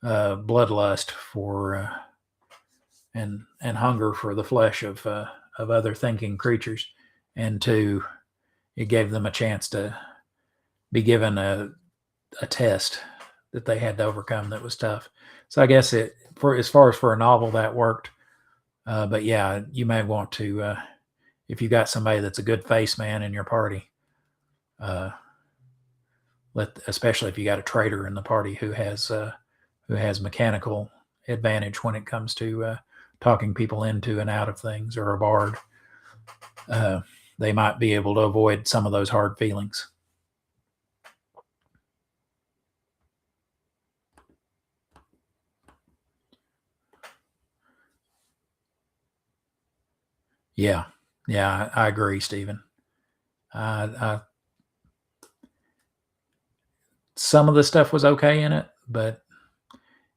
bloodlust for and hunger for the flesh of other thinking creatures, and 2, it gave them a chance to be given a test that they had to overcome that was tough. So I guess as far as for a novel, that worked. But yeah, you may want to, if you got somebody that's a good face man in your party, especially if you got a trader in the party who has mechanical advantage when it comes to talking people into and out of things, or a bard, they might be able to avoid some of those hard feelings. Yeah, I agree, Stephen. Some of the stuff was okay in it, but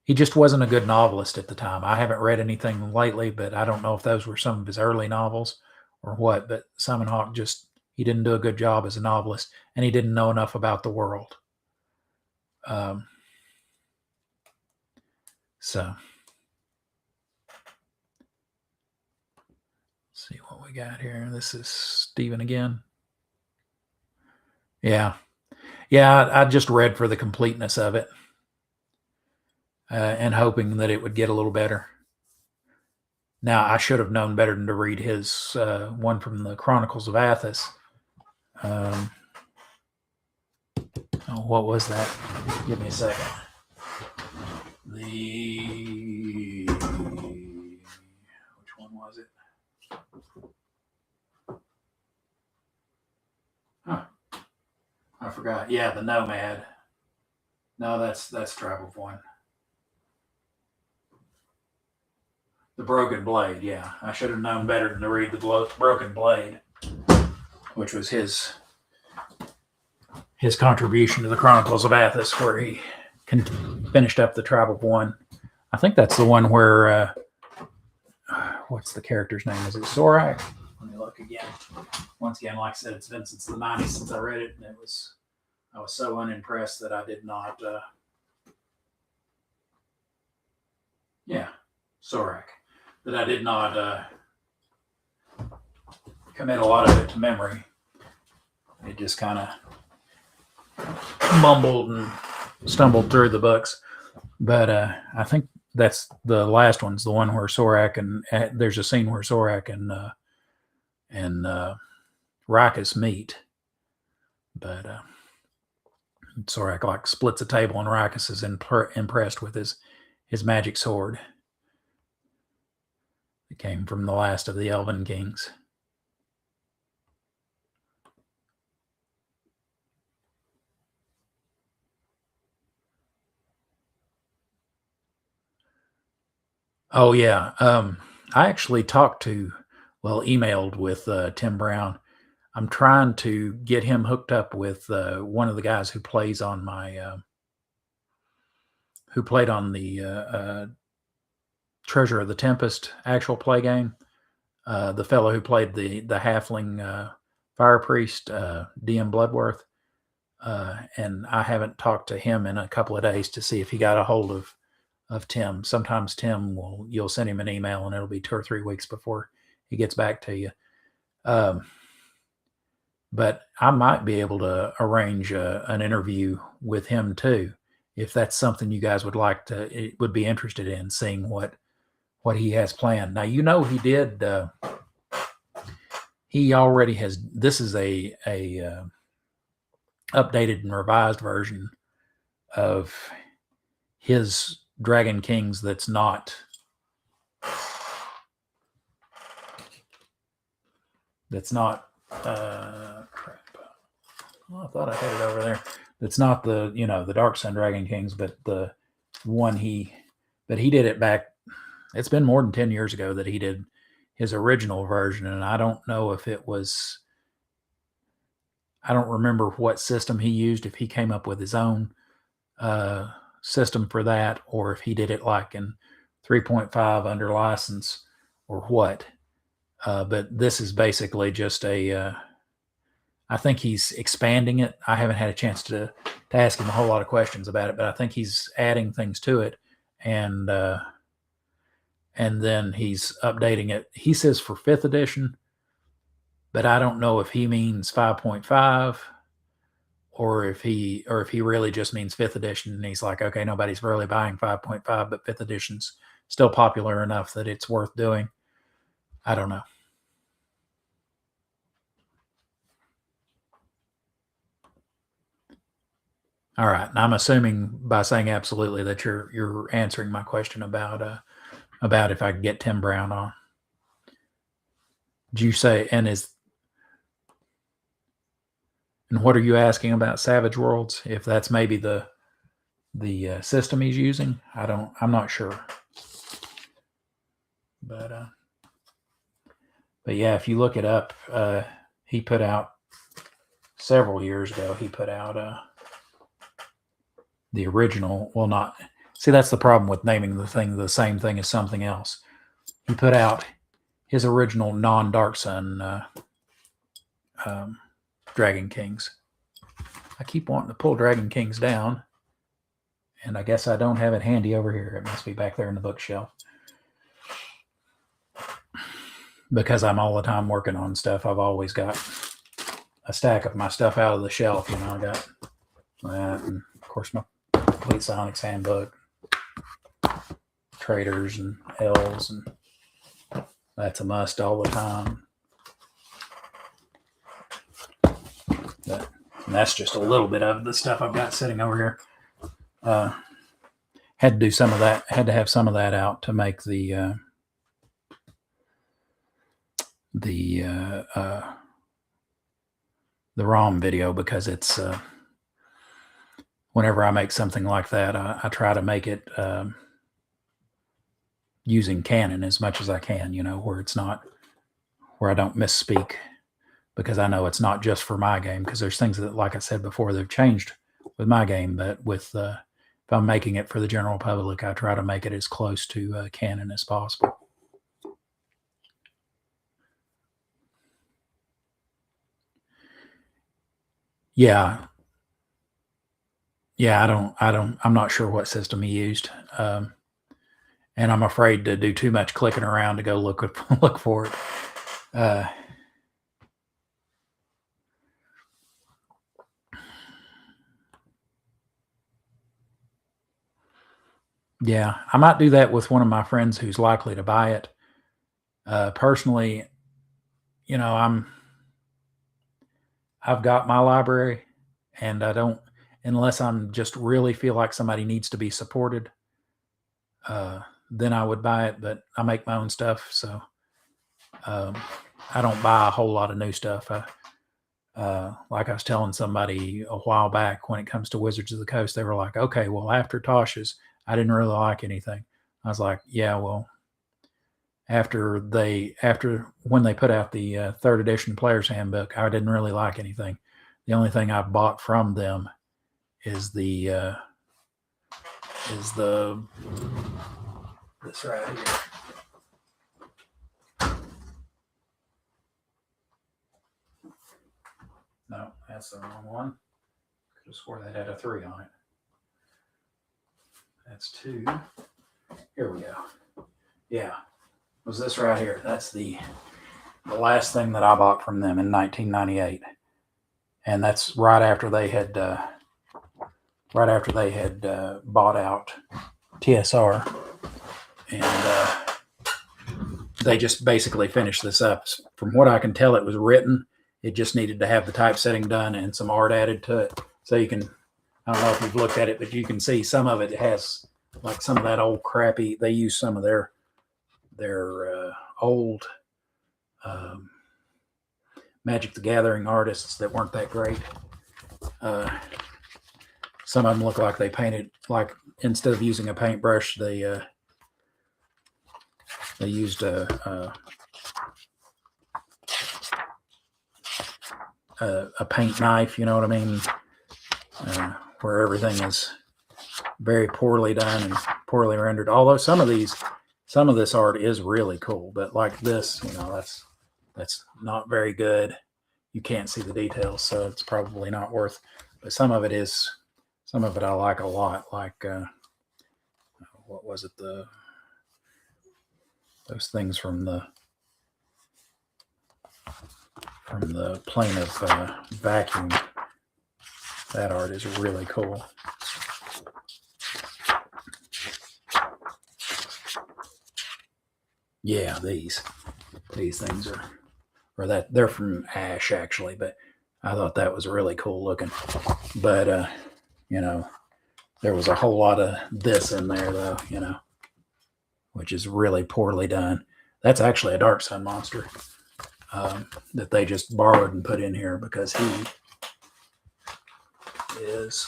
he just wasn't a good novelist at the time. I haven't read anything lately, but I don't know if those were some of his early novels or what. But Simon Hawke he didn't do a good job as a novelist, and he didn't know enough about the world. So, let's see what we got here. This is Stephen again. Yeah. I just read for the completeness of it, and hoping that it would get a little better. Now, I should have known better than to read his one from the Chronicles of Athos. What was that? Give me a second. Which one was it? forgot. Yeah, the Nomad. No, that's Travel Point. The Broken Blade. Yeah, I should have known better than to read the Broken Blade, which was his contribution to the Chronicles of Athos, where he finished up the Travel One. I think that's the one where what's the character's name? Is it Zorak? Let me look again. Once again, like I said, it's been since the 90s since I read it, and I was so unimpressed that I did not. Zorak. That I did not commit a lot of it to memory. It just kind of mumbled and stumbled through the books. But I think that's the last one's the one where Zorak and there's a scene where Zorak and Rikus meet. But Zorak like splits a table and Rikus is impressed with his magic sword. It came from the last of the Elven Kings. Oh yeah, I actually emailed with Tim Brown. I'm trying to get him hooked up with one of the guys who plays on who played on the Treasure of the Tempest actual play game. The fellow who played the halfling fire priest, DM Bloodworth. And I haven't talked to him in a couple of days to see if he got a hold of Tim. Sometimes Tim you'll send him an email and it'll be 2 or 3 weeks before he gets back to you. But I might be able to arrange an interview with him too, if that's something you guys would be interested in, seeing what he has planned. Now, he did. He already has. This is a updated and revised version of his Dragon Kings. That's not. Crap. Well, I thought I had it over there. It's not the Dark Sun Dragon Kings, but the one he did it back. It's been more than 10 years ago that he did his original version, and I don't know if it was. I don't remember what system he used, if he came up with his own system for that, or if he did it like in 3.5 under license or what. But this is basically just I think he's expanding it. I haven't had a chance to ask him a whole lot of questions about it, but I think he's adding things to it, and then he's updating it. He says for 5th edition, but I don't know if he means 5.5 or if he really just means 5th edition. And he's like, okay, nobody's really buying 5.5, but 5th edition's still popular enough that it's worth doing. I don't know. All right. And I'm assuming by saying absolutely that you're answering my question about if I could get Tim Brown on. Did you say, and what are you asking about Savage Worlds? If that's maybe the system he's using? I'm not sure. But yeah, if you look it up, he put out several years ago, he put out the original. Well, not. See, that's the problem with naming the thing the same thing as something else. He put out his original non-Dark Sun Dragon Kings. I keep wanting to pull Dragon Kings down, and I guess I don't have it handy over here. It must be back there in the bookshelf. Because I'm all the time working on stuff, I've always got a stack of my stuff out of the shelf. I got that, and of course my Complete Psionics Handbook, Traders and Elves, and that's a must all the time. And that's just a little bit of the stuff I've got sitting over here. Had to do some of that. Had to have some of that out to make the ROM video, because it's whenever I make something like that, I try to make it using canon as much as I can, where it's not, where I don't misspeak, because I know it's not just for my game, because there's things that, like I said before, they've changed with my game, but with if I'm making it for the general public, I try to make it as close to canon as possible. Yeah. Yeah, I'm not sure what system he used. And I'm afraid to do too much clicking around to go look for it. Yeah, I might do that with one of my friends who's likely to buy it. Personally, I've got my library, and I don't, unless I'm just really feel like somebody needs to be supported, then I would buy it. But I make my own stuff, so I don't buy a whole lot of new stuff. Like I was telling somebody a while back, when it comes to Wizards of the Coast, they were like, okay, well, after Tasha's, I didn't really like anything. I was like, yeah, well, after when they put out the third edition Player's Handbook, I didn't really like anything. The only thing I bought from them is this right here. No, that's the wrong one. Could have swore that had a 3 on it. That's 2. Here we go. Yeah, it was this right here. That's the last thing that I bought from them in 1998, and that's right after they had bought out TSR, and they just basically finished this up. From what I can tell, it was written. It just needed to have the typesetting done and some art added to it. So you can, I don't know if you've looked at it, but you can see some of it has like some of that old crappy. They use some of their old Magic the Gathering artists that weren't that great. Some of them look like they painted, like instead of using a paintbrush, they used a paint knife, you know what I mean? Where everything is very poorly done and poorly rendered. Although some of this art is really cool, but like this, that's not very good. You can't see the details, so it's probably not worth. But some of it I like a lot. Like what was it? Those things from the plane of vacuum. That art is really cool. Yeah, these things they're from Ash actually, but I thought that was really cool looking. But there was a whole lot of this in there though, which is really poorly done. That's actually a Dark Sun monster that they just borrowed and put in here because he is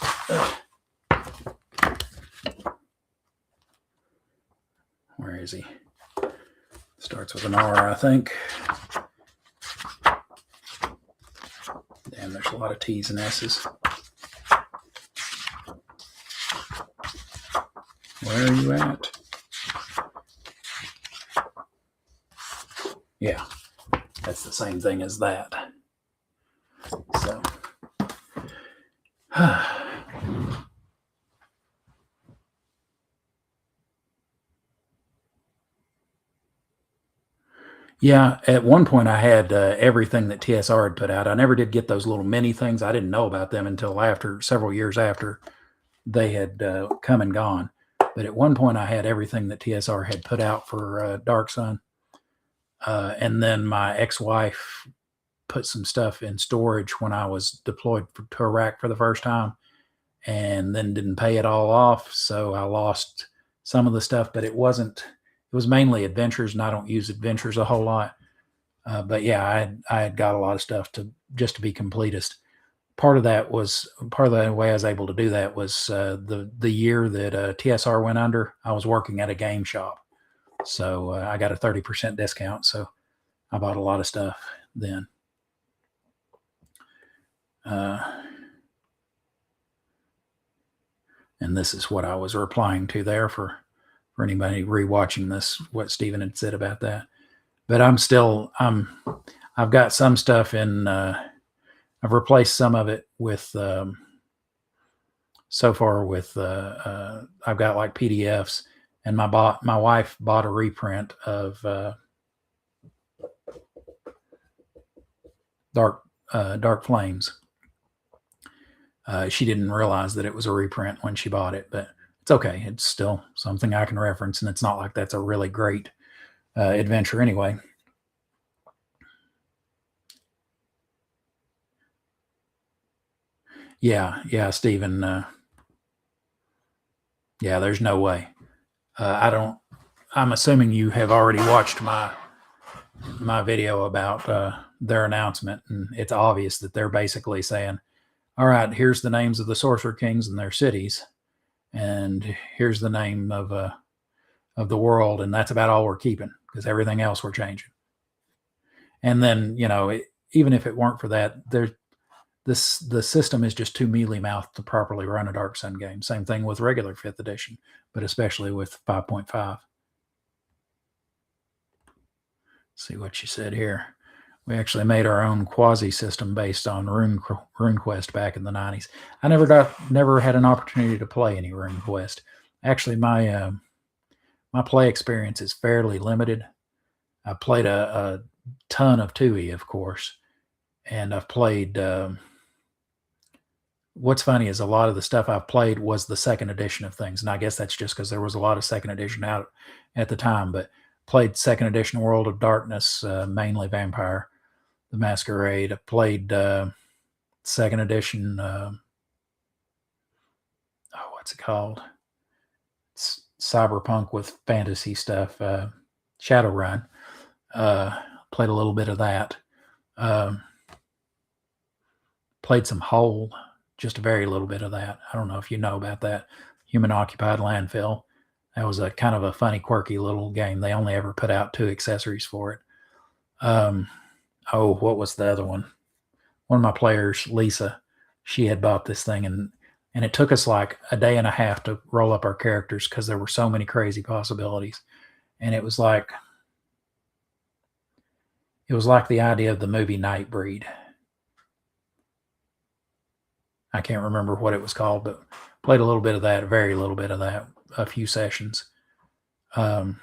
where is he? Starts with an R, I think. Damn, there's a lot of T's and S's. Where are you at? Yeah, that's the same thing as that. So, yeah, at one point I had everything that TSR had put out. I never did get those little mini things. I didn't know about them until several years after they had come and gone. But at one point I had everything that TSR had put out for Dark Sun. And then my ex-wife put some stuff in storage when I was deployed to Iraq for the first time, and then didn't pay it all off. So I lost some of the stuff, but it was mainly adventures, and I don't use adventures a whole lot. But yeah, I had got a lot of stuff to be completist. part of the way I was able to do that was the year that TSR went under. I was working at a game shop, so I got a 30% discount. So I bought a lot of stuff then. And this is what I was replying to there for anybody rewatching this, what Stephen had said about that. But I've got some stuff in, I've replaced some of it with, so far with, I've got like PDFs, and my wife bought a reprint of Dark Flames. She didn't realize that it was a reprint when she bought it, but it's okay. It's still something I can reference, and it's not like that's a really great adventure anyway. Yeah, Stephen. Yeah, there's no way. I'm assuming you have already watched my video about their announcement, and it's obvious that they're basically saying, all right, here's the names of the Sorcerer Kings and their cities, and here's the name of the world, and that's about all we're keeping, because everything else we're changing. And then, even if it weren't for that, the system is just too mealy-mouthed to properly run a Dark Sun game. Same thing with regular 5th edition, but especially with 5.5. See what you said here. We actually made our own quasi system based on RuneQuest back in the 90s. I never had an opportunity to play any RuneQuest. Actually, my play experience is fairly limited. I played a ton of 2e, of course, and I've played. What's funny is a lot of the stuff I've played was the 2nd edition of things, and I guess that's just because there was a lot of 2nd edition out at the time. But played 2nd edition World of Darkness, mainly Vampire the Masquerade. I played 2nd edition. What's it called? It's cyberpunk with fantasy stuff. Shadowrun. Played a little bit of that. Played some Hole, just a very little bit of that. I don't know if you know about that. Human Occupied Landfill. That was a kind of a funny, quirky little game. They only ever put out 2 accessories for it. What was the other one? One of my players, Lisa, she had bought this thing, and it took us like a day and a half to roll up our characters because there were so many crazy possibilities. And it was like the idea of the movie Nightbreed. I can't remember what it was called, but played a little bit of that, very little bit of that, a few sessions. And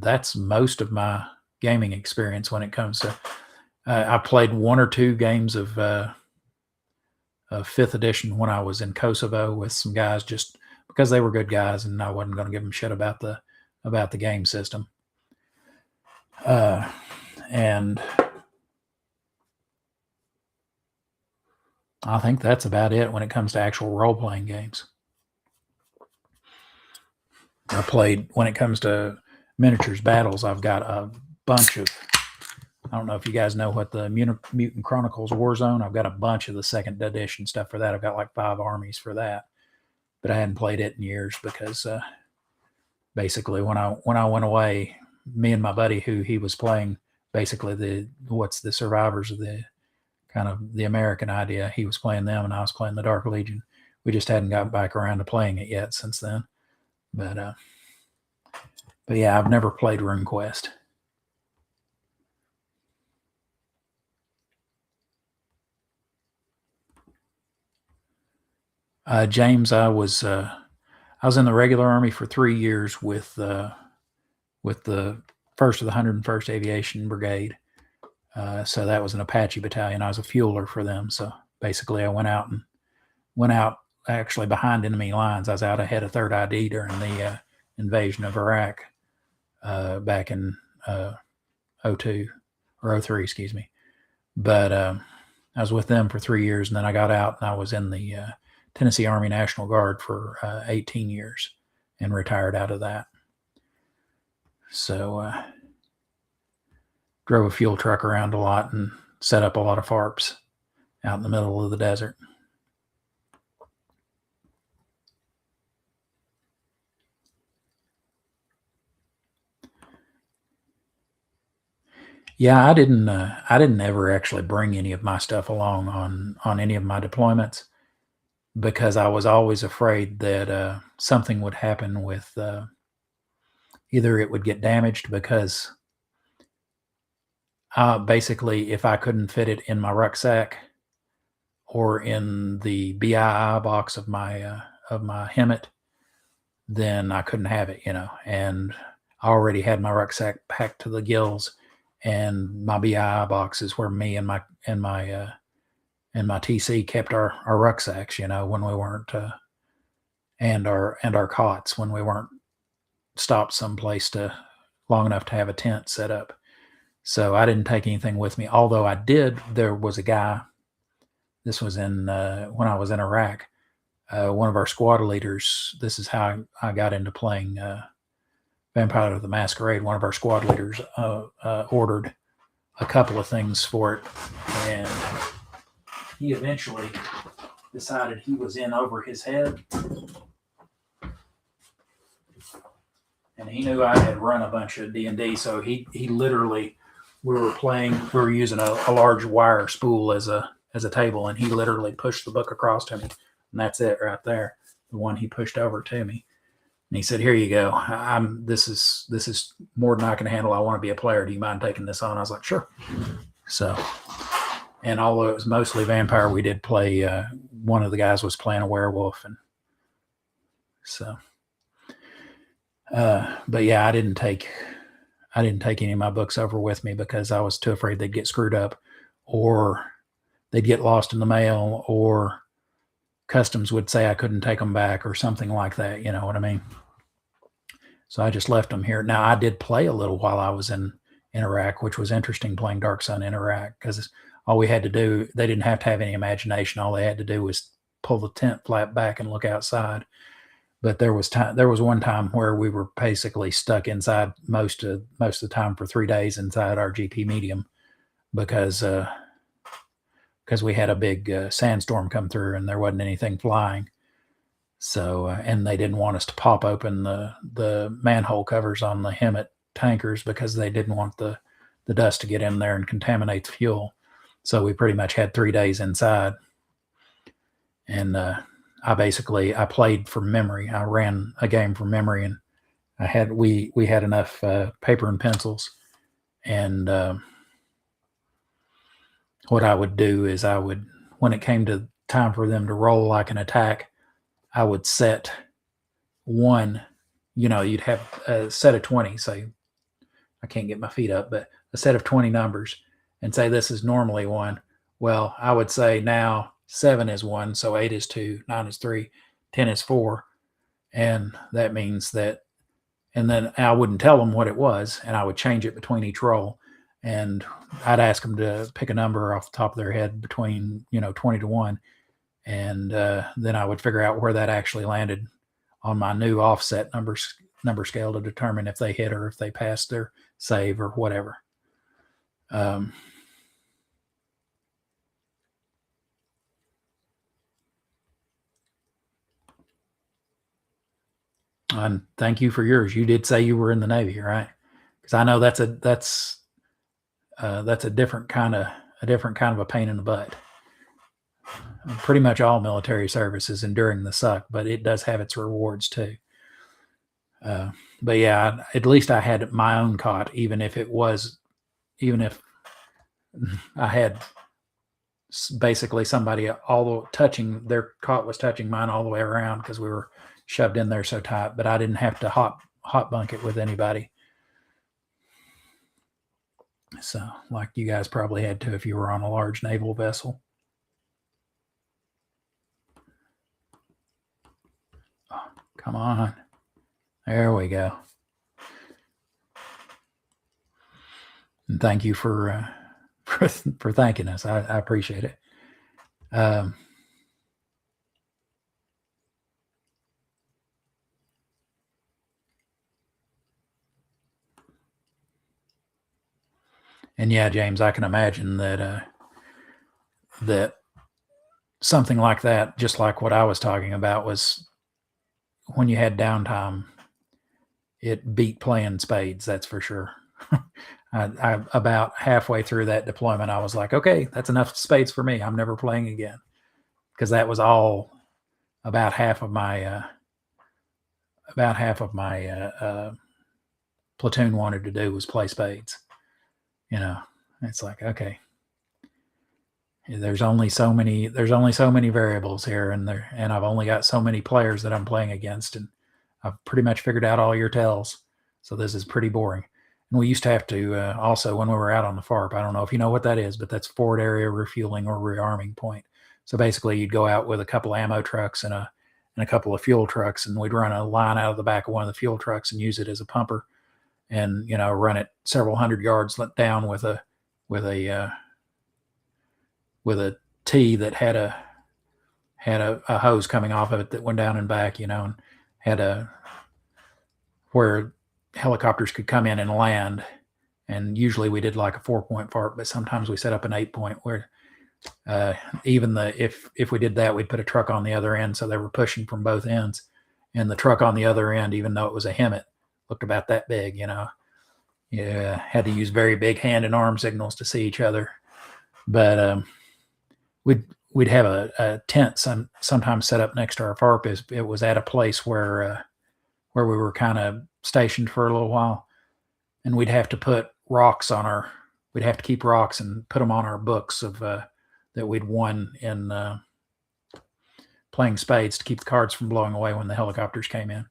that's most of my gaming experience when it comes to. I played 1 or 2 games of 5th edition when I was in Kosovo with some guys, just because they were good guys, and I wasn't going to give them shit about the game system. And I think that's about it when it comes to actual role-playing games. I played, when it comes to miniatures battles, I've got a bunch of, I don't know if you guys know what the Mutant Chronicles Warzone, I've got a bunch of the 2nd edition stuff for that. I've got like 5 armies for that, but I hadn't played it in years because basically when I went away, me and my buddy who he was playing basically the survivors of the kind of the American idea, he was playing them and I was playing the Dark Legion. We just hadn't gotten back around to playing it yet since then. But yeah, I've never played RuneQuest. James, I was in the regular Army for 3 years with the 1st of the 101st Aviation Brigade. So that was an Apache battalion. I was a fueler for them. So basically, I went out actually behind enemy lines. I was out ahead of 3rd ID during the invasion of Iraq back in 02 or 03, excuse me. But I was with them for 3 years, and then I got out and I was in the Tennessee Army National Guard for 18 years and retired out of that. So drove a fuel truck around a lot and set up a lot of FARPs out in the middle of the desert. Yeah, I didn't ever actually bring any of my stuff along on any of my deployments because I was always afraid that something would happen with either it would get damaged because basically if I couldn't fit it in my rucksack or in the BII box of my Hemet, then I couldn't have it, and I already had my rucksack packed to the gills, and my BII box is where me and my TC kept our rucksacks, when we weren't and our cots when we weren't stopped someplace long enough to have a tent set up. So I didn't take anything with me. Although I did, there was a guy. This was in when I was in Iraq. One of our squad leaders. This is how I got into playing Vampire the Masquerade. One of our squad leaders ordered a couple of things for it, and he eventually decided he was in over his head, and he knew I had run a bunch of D&D, so he literally, we were using a large wire spool as a table, and he literally pushed the book across to me, and that's it right there, the one he pushed over to me. And he said, "Here you go. This is more than I can handle. I want to be a player. Do you mind taking this on?" I was like, "Sure." So, and although it was mostly vampire, we did play. One of the guys was playing a werewolf, and so. But yeah, I didn't take any of my books over with me because I was too afraid they'd get screwed up, or they'd get lost in the mail, or customs would say I couldn't take them back or something like that. You know what I mean? So I just left them here. Now I did play a little while I was in Iraq, which was interesting playing Dark Sun in Iraq because all we had to do, they didn't have to have any imagination. All they had to do was pull the tent flap back and look outside. But there was one time where we were basically stuck inside most of the time for 3 days inside our GP medium because we had a big sandstorm come through and there wasn't anything flying. So and they didn't want us to pop open the manhole covers on the Hemet tankers because they didn't want the dust to get in there and contaminate the fuel. So we pretty much had 3 days inside, and I played from memory. I ran a game from memory, and we had enough paper and pencils, and what I would do is when it came to time for them to roll like an attack, I would set one. You'd have a set of 20. Say, I can't get my feet up, but a set of 20 numbers, and say this is normally 1. Well, I would say now 7 is 1, so 8 is 2, 9 is 3, 10 is 4, and that means that. And then I wouldn't tell them what it was, and I would change it between each roll, and I'd ask them to pick a number off the top of their head between 20 to 1, and then I would figure out where that actually landed on my new offset number scale to determine if they hit or if they passed their save or whatever. And thank you for yours. You did say you were in the Navy, right? Because I know that's a different kind of a pain in the butt. Pretty much all military service is enduring the suck, but it does have its rewards too. But yeah, at least I had my own cot, even if I had basically somebody touching their cot was touching mine all the way around because we were shoved in there so tight, but I didn't have to hot bunk it with anybody. So like you guys probably had to if you were on a large naval vessel. Oh, come on. There we go. And thank you for thanking us. I appreciate it. And yeah, James, I can imagine that something like that, just like what I was talking about, was when you had downtime, it beat playing spades. That's for sure. I about halfway through that deployment, I was like, okay, that's enough spades for me. I'm never playing again, because that was all about half of my platoon wanted to do was play spades. It's like, okay, there's only so many variables here, and I've only got so many players that I'm playing against, and I've pretty much figured out all your tells. So this is pretty boring. And we used to have to also, when we were out on the FARP, I don't know if you know what that is, but that's forward area refueling or rearming point. So basically, you'd go out with a couple of ammo trucks and a couple of fuel trucks, and we'd run a line out of the back of one of the fuel trucks and use it as a pumper, and run it several hundred yards down with a T that had a hose coming off of it that went down and back, and had where helicopters could come in and land. And usually we did like a 4-point FARP, but sometimes we set up an 8-point where even if we did that, we'd put a truck on the other end, so they were pushing from both ends. And the truck on the other end, even though it was a HEMTT, looked about that big. Yeah, had to use very big hand and arm signals to see each other. But we'd have a tent sometimes set up next to our FARP. It was at a place where we were kind of stationed for a little while, and we'd have to put rocks we'd have to keep rocks and put them on our books of that we'd won in playing spades to keep the cards from blowing away when the helicopters came in.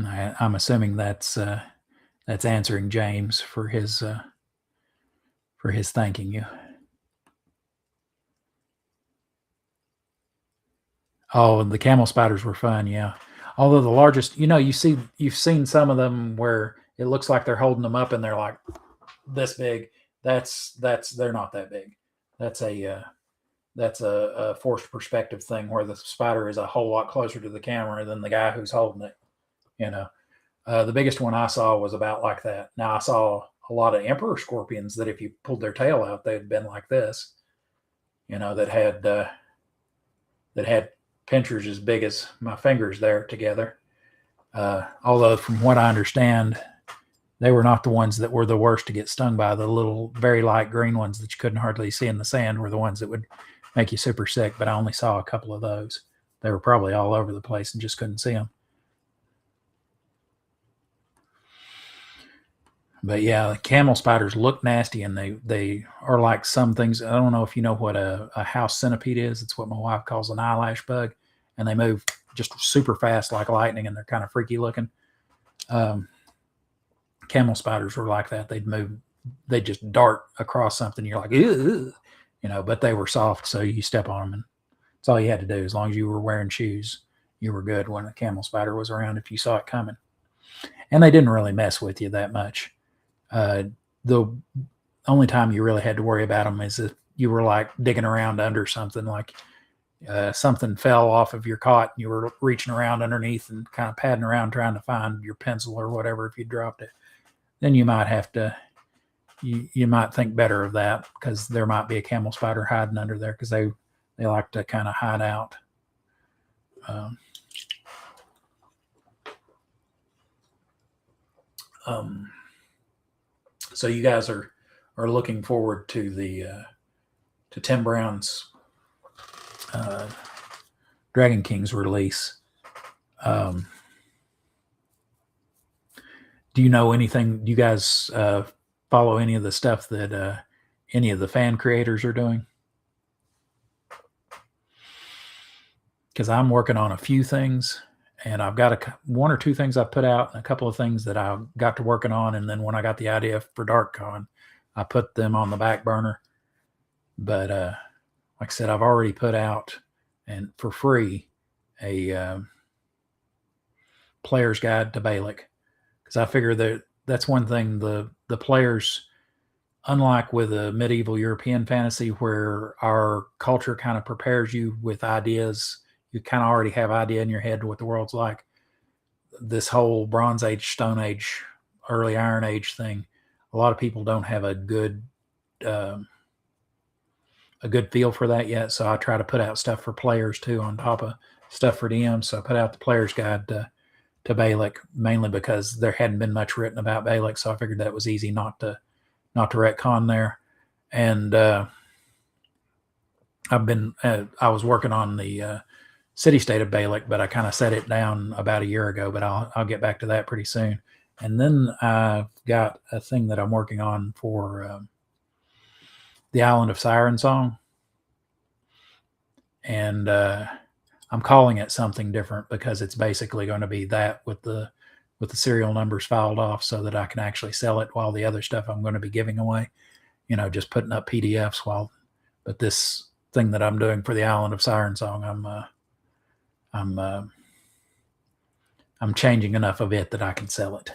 I'm assuming that's answering James for his thanking you. Oh, and the camel spiders were fun, yeah. Although the largest, you've seen some of them where it looks like they're holding them up and they're like this big. They're not that big. That's a forced perspective thing where the spider is a whole lot closer to the camera than the guy who's holding it. The biggest one I saw was about like that. Now I saw a lot of emperor scorpions that if you pulled their tail out, they'd been like this. That had pinchers as big as my fingers there together. Although from what I understand, they were not the ones that were the worst to get stung by. The little very light green ones that you couldn't hardly see in the sand were the ones that would make you super sick, but I only saw a couple of those. They were probably all over the place and just couldn't see them. But yeah, the camel spiders look nasty, and they are like some things. I don't know if you know what a house centipede is. It's what my wife calls an eyelash bug, and they move just super fast like lightning, and they're kind of freaky looking. Camel spiders were like that. They'd just dart across something. You're like, ew, but they were soft, so you step on them, and that's all you had to do. As long as you were wearing shoes, you were good when a camel spider was around if you saw it coming. And they didn't really mess with you that much. The only time you really had to worry about them is if you were like digging around under something, like something fell off of your cot and you were reaching around underneath and kind of padding around trying to find your pencil or whatever if you dropped it. Then you might have to, you might think better of that, because there might be a camel spider hiding under there, because they like to kind of hide out. So you guys are looking forward to to Tim Brown's Dragon King's release. Do you know anything? Do you guys follow any of the stuff that any of the fan creators are doing? Because I'm working on a few things, and I've got one or two things I put out, and a couple of things that I got to working on, and then when I got the idea for DarkCon, I put them on the back burner. But like I said, I've already put out, and for free, a player's guide to Balik, because I figure that's one thing the players, unlike with a medieval European fantasy where our culture kind of prepares you with ideas, you kind of already have idea in your head what the world's like. This whole Bronze Age, Stone Age, early Iron Age thing, a lot of people don't have uh, a good feel for that yet. So I try to put out stuff for players too on top of stuff for DMs. So I put out the player's guide to Balic, mainly because there hadn't been much written about Balic. So I figured that was easy not to retcon there. And I was working on the city state of Balic, but I kind of set it down about a year ago, but I'll get back to that pretty soon. And then I've got a thing that I'm working on for the Island of Siren Song. And I'm calling it something different because it's basically going to be that with the serial numbers filed off so that I can actually sell it, while the other stuff I'm going to be giving away, just putting up PDFs but this thing that I'm doing for the Island of Siren Song, I'm changing enough of it that I can sell it.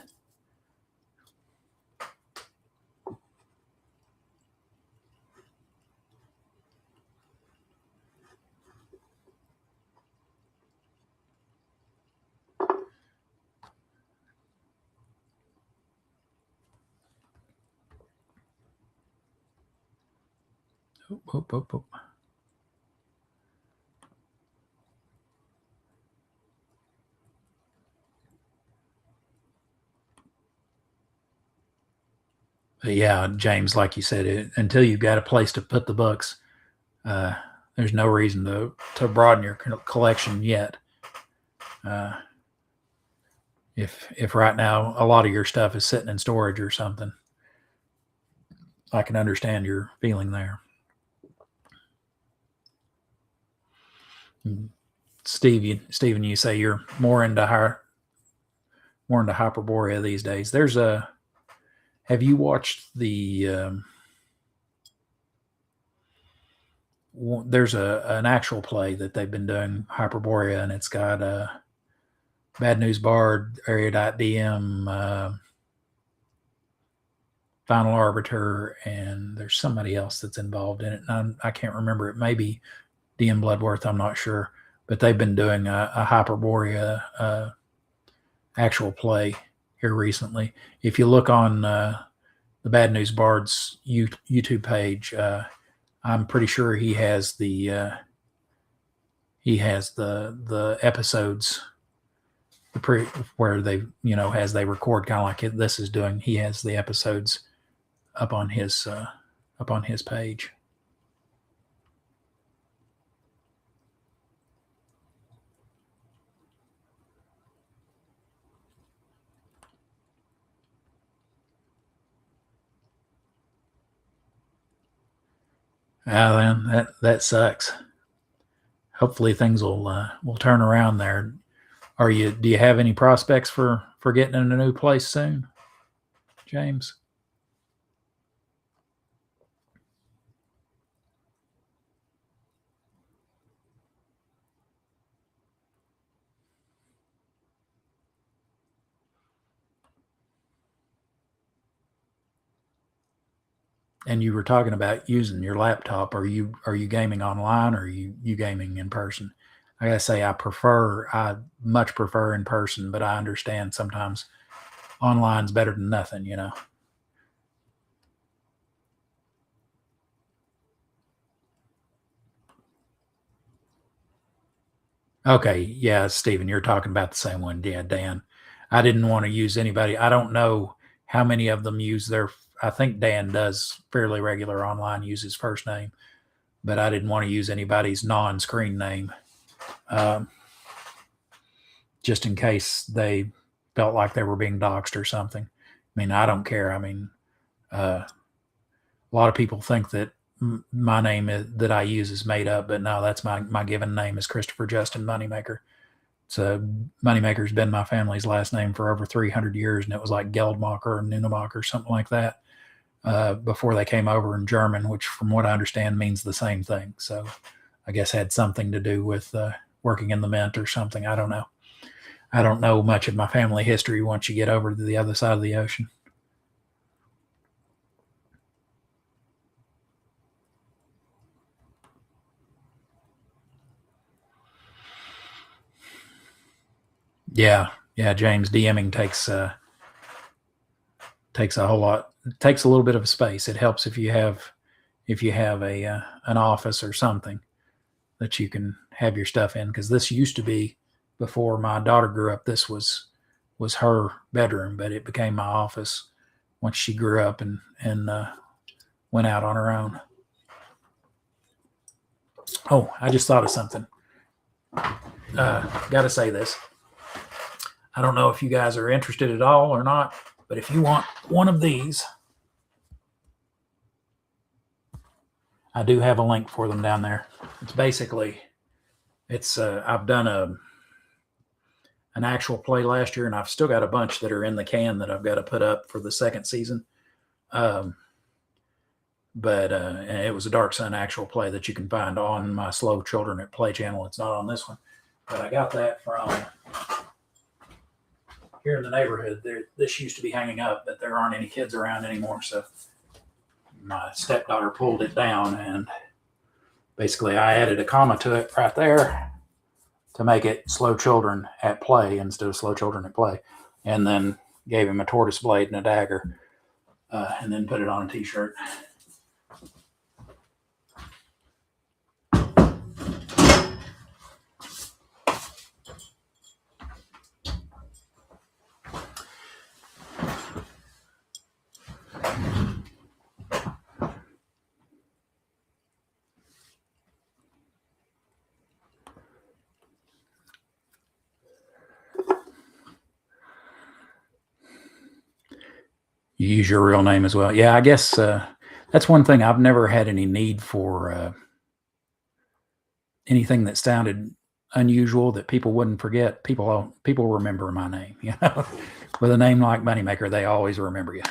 Oop, oop, oop. Yeah, James, like you said, until you've got a place to put the books, there's no reason to broaden your collection yet. If right now a lot of your stuff is sitting in storage or something, I can understand your feeling there. Stephen, you say you're more into Hyperborea these days. Have you watched there's an actual play that they've been doing, Hyperborea, and it's got Bad News Bard, Erudite DM, Final Arbiter, and there's somebody else that's involved in it. And I can't remember. It may be DM Bloodworth, I'm not sure. But they've been doing a Hyperborea actual play here recently. If you look on the Bad News Bard's YouTube page, I'm pretty sure he has the episodes where they as they record, kind of like this is doing. He has the episodes up on his page. Then that sucks. Hopefully things will turn around there. Do you have any prospects for getting in a new place soon, James? And you were talking about using your laptop. Are you gaming online, or are you gaming in person? I gotta say, I much prefer in person, but I understand sometimes online's better than nothing. Okay, yeah, Stephen, you're talking about the same one. Yeah, Dan. I didn't want to use anybody. I don't know how many of them use I think Dan does fairly regular online, use his first name, but I didn't want to use anybody's non-screen name, um, just in case they felt like they were being doxxed or something. I mean, I don't care. I mean, a lot of people think that my name that I use is made up, but no, that's my given name is Christopher Justin Moneymaker. So Moneymaker's been my family's last name for over 300 years, and it was like Geldmacher or Nunemacher, something like that, before they came over in German, which from what I understand means the same thing. So I guess had something to do with working in the mint or something. I don't know. I don't know much of my family history once you get over to the other side of the ocean. Yeah, James, DMing takes a whole lot. Takes a little bit of space. It helps if you have a an office or something that you can have your stuff in, because this used to be, before my daughter grew up, this was her bedroom, but it became my office once she grew up and went out on her own. Oh, I just thought of something. Got to say this. I don't know if you guys are interested at all or not, but if you want one of these, I do have a link for them down there. It's basically, I've done an actual play last year, and I've still got a bunch that are in the can that I've got to put up for the second season. But it was a Dark Sun actual play that you can find on my Slow Children at Play channel. It's not on this one, but I got that from here in the neighborhood. This used to be hanging up, but there aren't any kids around anymore, so my stepdaughter pulled it down, and basically I added a comma to it right there to make it Slow Children at Play instead of Slow Children at Play, and then gave him a tortoise blade and a dagger, and then put it on a t-shirt. You use your real name as well. Yeah, I guess that's one thing. I've never had any need for anything that sounded unusual that people wouldn't forget. People remember my name. You know, with a name like Moneymaker, they always remember you.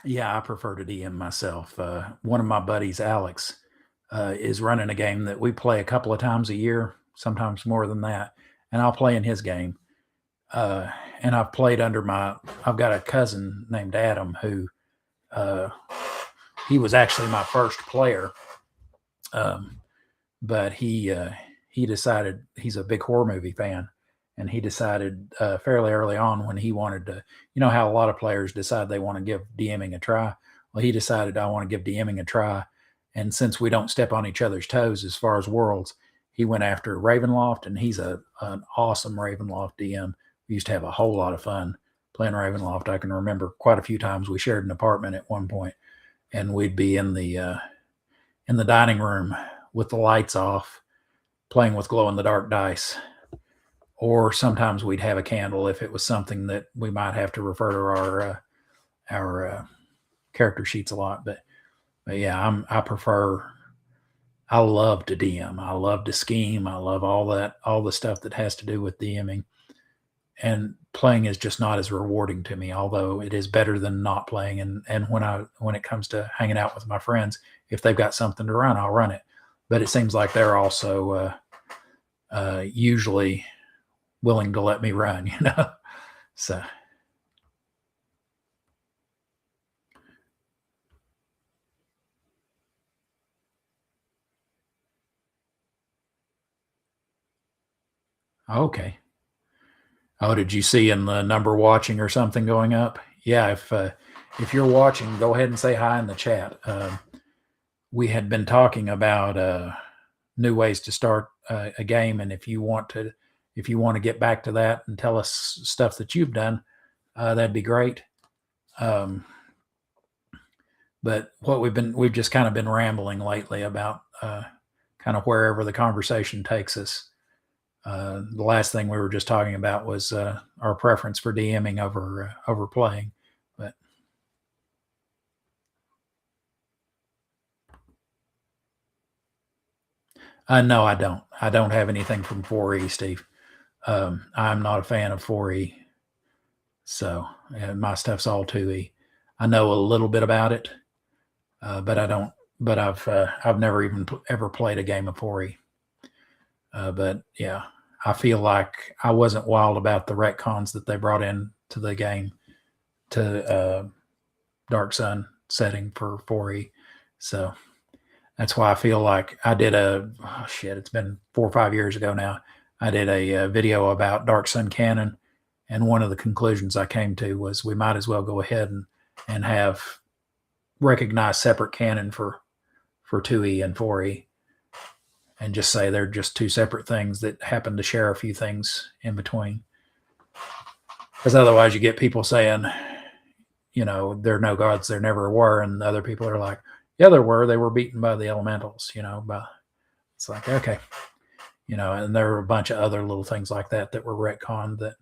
Yeah, I prefer to DM myself. One of my buddies, Alex, is running a game that we play a couple of times a year, sometimes more than that, and I'll play in his game. And I've played I've got a cousin named Adam who he was actually my first player, but he decided, he's a big horror movie fan, and he decided fairly early on, when he wanted to, you know how a lot of players decide they want to give DMing a try. Well, he decided, I want to give DMing a try, and since we don't step on each other's toes as far as worlds, he went after Ravenloft, and he's an awesome Ravenloft DM. We used to have a whole lot of fun playing Ravenloft. I can remember quite a few times we shared an apartment at one point, and we'd be in the dining room with the lights off, playing with glow in the dark dice. Or sometimes we'd have a candle if it was something that we might have to refer to our character sheets a lot. But yeah, I love to DM. I love to scheme. I love all the stuff that has to do with DMing. And playing is just not as rewarding to me, although it is better than not playing. And when it comes to hanging out with my friends, if they've got something to run, I'll run it. But it seems like they're also usually willing to let me run, you know. So okay. Oh, did you see in the number watching or something going up? Yeah, if you're watching, go ahead and say hi in the chat. We had been talking about new ways to start a game, and if you want to get back to that and tell us stuff that you've done, that'd be great. But we've just kind of been rambling lately about kind of wherever the conversation takes us. The last thing we were just talking about was our preference for DMing over playing. But no, I don't. I don't have anything from 4E, Steve. I'm not a fan of 4E, so my stuff's all 2E. I know a little bit about it, but I don't. But I've never even ever played a game of 4E. But yeah, I feel like I wasn't wild about the retcons that they brought in to the game to Dark Sun setting for 4E. So that's why I feel like I did it's been 4 or 5 years ago now. I did a video about Dark Sun canon, and one of the conclusions I came to was we might as well go ahead and have recognized separate canon for 2E and 4E, and just say they're just two separate things that happen to share a few things in between. Because otherwise, you get people saying, there are no gods, there never were, and other people are like, yeah, there were. They were beaten by the elementals. It's like, okay, and there were a bunch of other little things like that were retconned. That,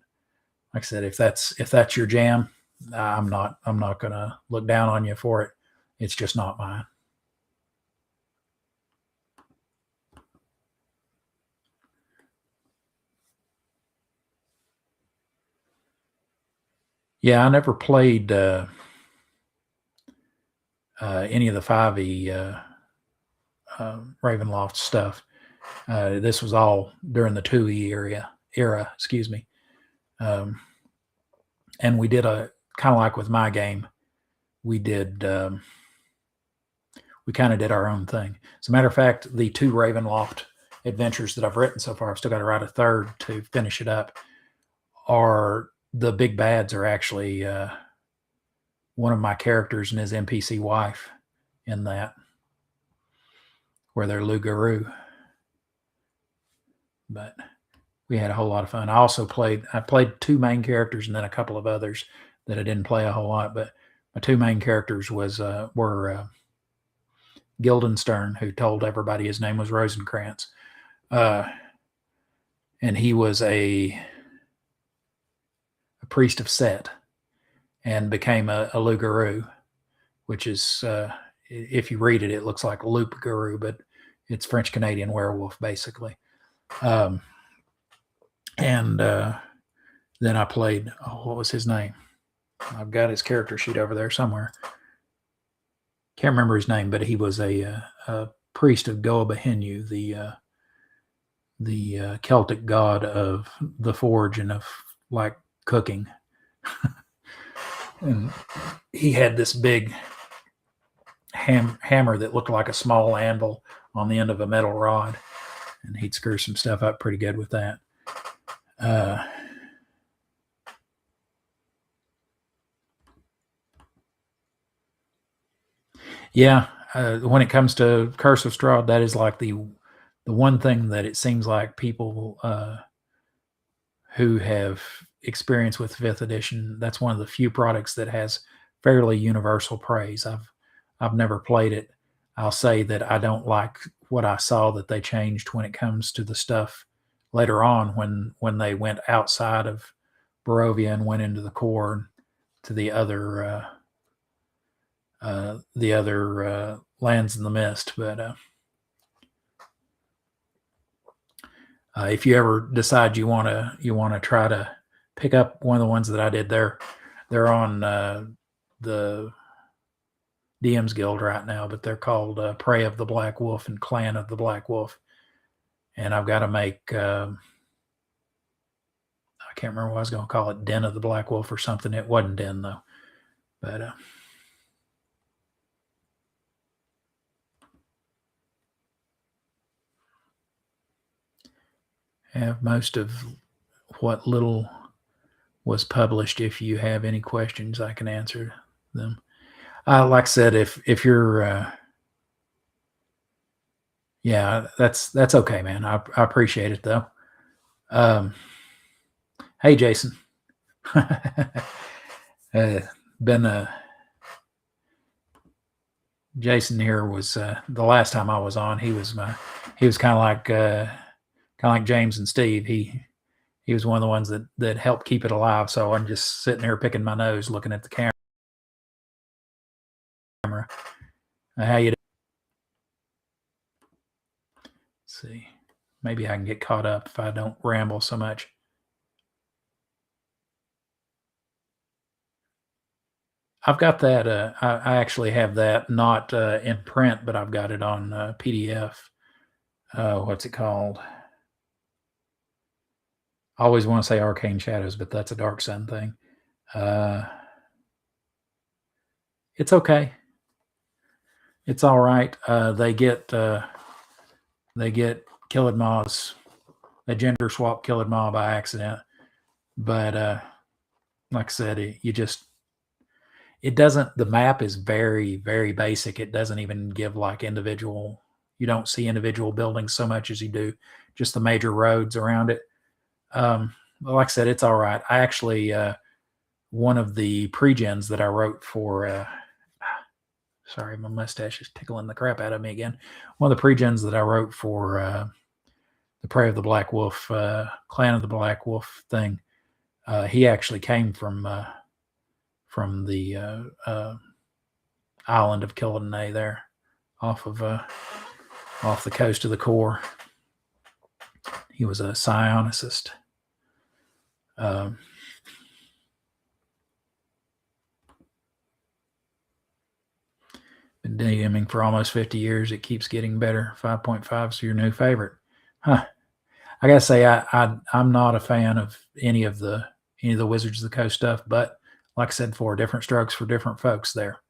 like I said, if that's your jam, I'm not gonna look down on you for it. It's just not mine. Yeah, I never played any of the 5e Ravenloft stuff. This was all during the 2e era. Excuse me. And we did a kind of like with my game. We did. We kind of did our own thing. As a matter of fact, the 2 Ravenloft adventures that I've written so far, I've still got to write a third to finish it up. Are the big bads are actually one of my characters and his NPC wife in that, where they're Lugaroo. But we had a whole lot of fun. I played 2 main characters and then a couple of others that I didn't play a whole lot. But my 2 main characters were Guildenstern, who told everybody his name was Rosencrantz, and he was a priest of Set, and became a Lugaroo, which is, if you read it, it looks like Loup Guru, but it's French Canadian werewolf, basically. And then I played, what was his name? I've got his character sheet over there somewhere. Can't remember his name, but he was a priest of Goabahinu, the Celtic god of the forge and of like cooking. And he had this big hammer that looked like a small anvil on the end of a metal rod, and he'd screw some stuff up pretty good with that. Yeah, when it comes to Curse of Strahd, that is like the one thing that it seems like people who have experience with 5th edition, that's one of the few products that has fairly universal praise. I've never played it. I'll say that I don't like what I saw that they changed when it comes to the stuff later on when they went outside of Barovia and went into the core to the other lands in the mist. But if you ever decide you want to try to pick up one of the ones that I did, they're on the DM's Guild right now, but they're called Prey of the Black Wolf and Clan of the Black Wolf. And I've got to make, I can't remember what I was going to call it, Den of the Black Wolf or something. It wasn't Den, though. But have most of what little was published. If you have any questions, I can answer them. Like I said, if you're, yeah, that's okay, man. I appreciate it though. Hey, Jason. Jason here was the last time I was on. He was kind of like James and Steve. He was one of the ones that helped keep it alive. So I'm just sitting here picking my nose, looking at the camera. How you doing? Let's see. Maybe I can get caught up if I don't ramble so much. I've got that. I actually have that not in print, but I've got it on PDF. What's it called? I always want to say Arcane Shadows, but that's a Dark Sun thing. It's okay. It's all right. They get Killed Maws. They gender swap Killed Maw by accident, but like I said, it doesn't. The map is very, very basic. It doesn't even give like individual. You don't see individual buildings so much as you do just the major roads around it. Like I said, it's all right. I actually one of the pre-gens that I wrote for. Sorry, my mustache is tickling the crap out of me again. One of the pre-gens that I wrote for the Prey of the Black Wolf, Clan of the Black Wolf thing. He actually came from the island of Kildanay there, off the coast of the core. He was a psionicist. Been DMing for almost 50 years. It keeps getting better. 5.5 is your new favorite. Huh. I gotta say, I'm not a fan of any of the Wizards of the Coast stuff, but like I said before, different strokes for different folks there.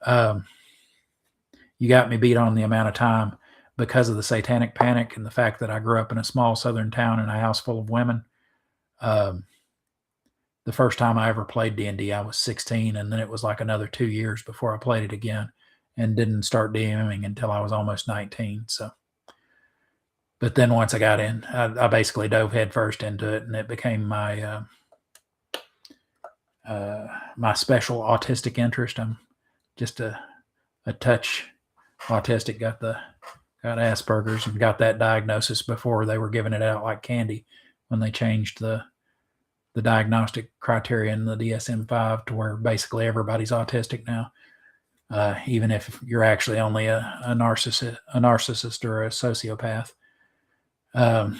You got me beat on the amount of time because of the Satanic Panic and the fact that I grew up in a small southern town in a house full of women. The first time I ever played D&D, I was 16, and then it was like another 2 years before I played it again, and didn't start DMing until I was almost 19. So, but then once I got in, I basically dove headfirst into it, and it became my my special autistic interest. I'm just a touch autistic. Got Asperger's and got that diagnosis before they were giving it out like candy when they changed the diagnostic criteria in the DSM-5 to where basically everybody's autistic now, even if you're actually only a narcissist or a sociopath. Let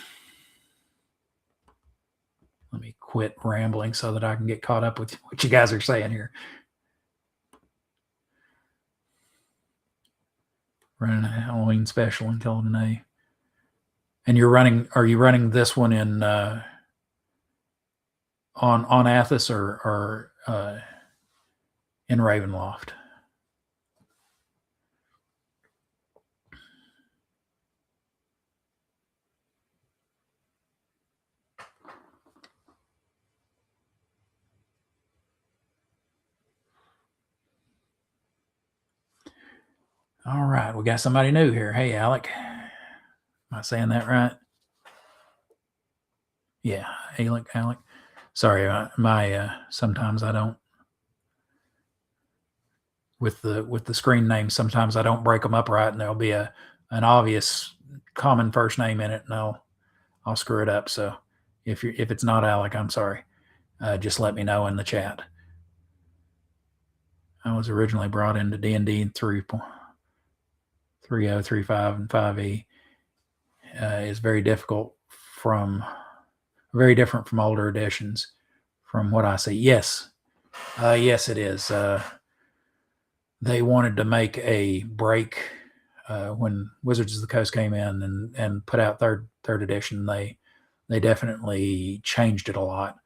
me quit rambling so that I can get caught up with what you guys are saying here. Running a Halloween special in Kildanay. And are you running this one in on Athos or in Ravenloft? All right, we got somebody new here. Hey, Alec. Am I saying that right? Yeah, Alec. Sorry, sometimes I don't with the screen names. Sometimes I don't break them up right, and there'll be an obvious common first name in it, and I'll screw it up. So if it's not Alec, I'm sorry. Just let me know in the chat. I was originally brought into D&D through 3.0, 3.5, and 5e. Is very different from older editions, from what I see. Yes, yes, it is. They wanted to make a break when Wizards of the Coast came in and put out third edition. They definitely changed it a lot.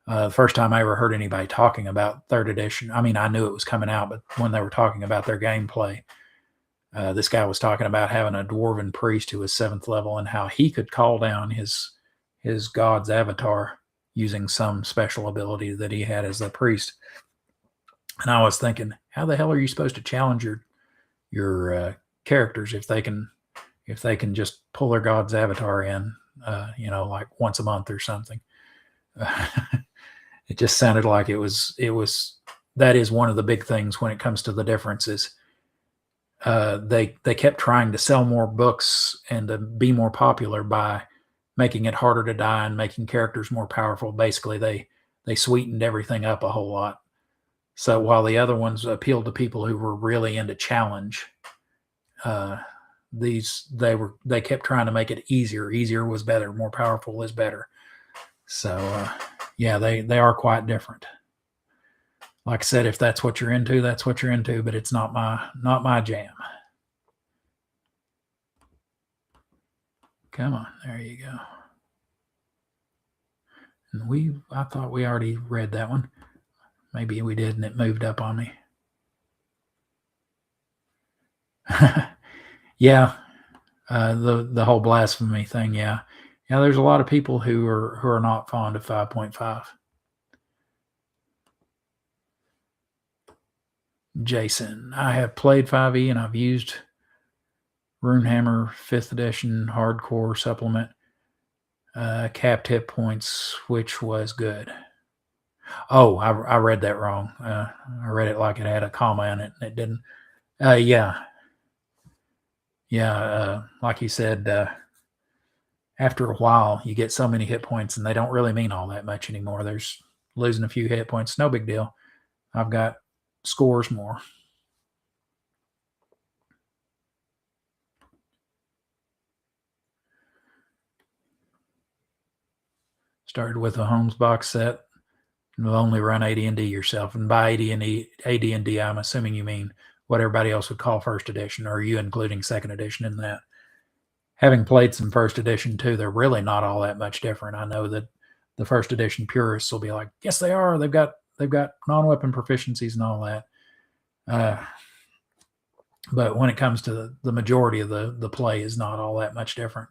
The first time I ever heard anybody talking about third edition, I mean, I knew it was coming out, but when they were talking about their gameplay, this guy was talking about having a dwarven priest who was 7th level and how he could call down his god's avatar using some special ability that he had as a priest. And I was thinking, how the hell are you supposed to challenge your characters if they can just pull their god's avatar in, like once a month or something? It just sounded like it was. That is one of the big things when it comes to the differences. They kept trying to sell more books and to be more popular by making it harder to die and making characters more powerful. Basically, they sweetened everything up a whole lot. So while the other ones appealed to people who were really into challenge, they kept trying to make it easier. Easier was better. More powerful is better. So yeah, they are quite different. Like I said, if that's what you're into, that's what you're into. But it's not my jam. Come on, there you go. I thought we already read that one. Maybe we did, and it moved up on me. Yeah, the whole blasphemy thing. Yeah, there's a lot of people who are not fond of 5.5. Jason, I have played 5e and I've used Runehammer 5th edition hardcore supplement, capped hit points, which was good. Oh, I read that wrong. I read it like it had a comma in it, and it didn't. Yeah, like you said, after a while, you get so many hit points, and they don't really mean all that much anymore. There's losing a few hit points, no big deal. I've got scores more. Started with a Holmes box set. You'll only run AD&D yourself. And by AD&D, I'm assuming you mean what everybody else would call first edition, or are you including second edition in that? Having played some first edition too, they're really not all that much different. I know that the first edition purists will be like, yes, they are. They've got non-weapon proficiencies and all that. But when it comes to the majority of the play is not all that much different.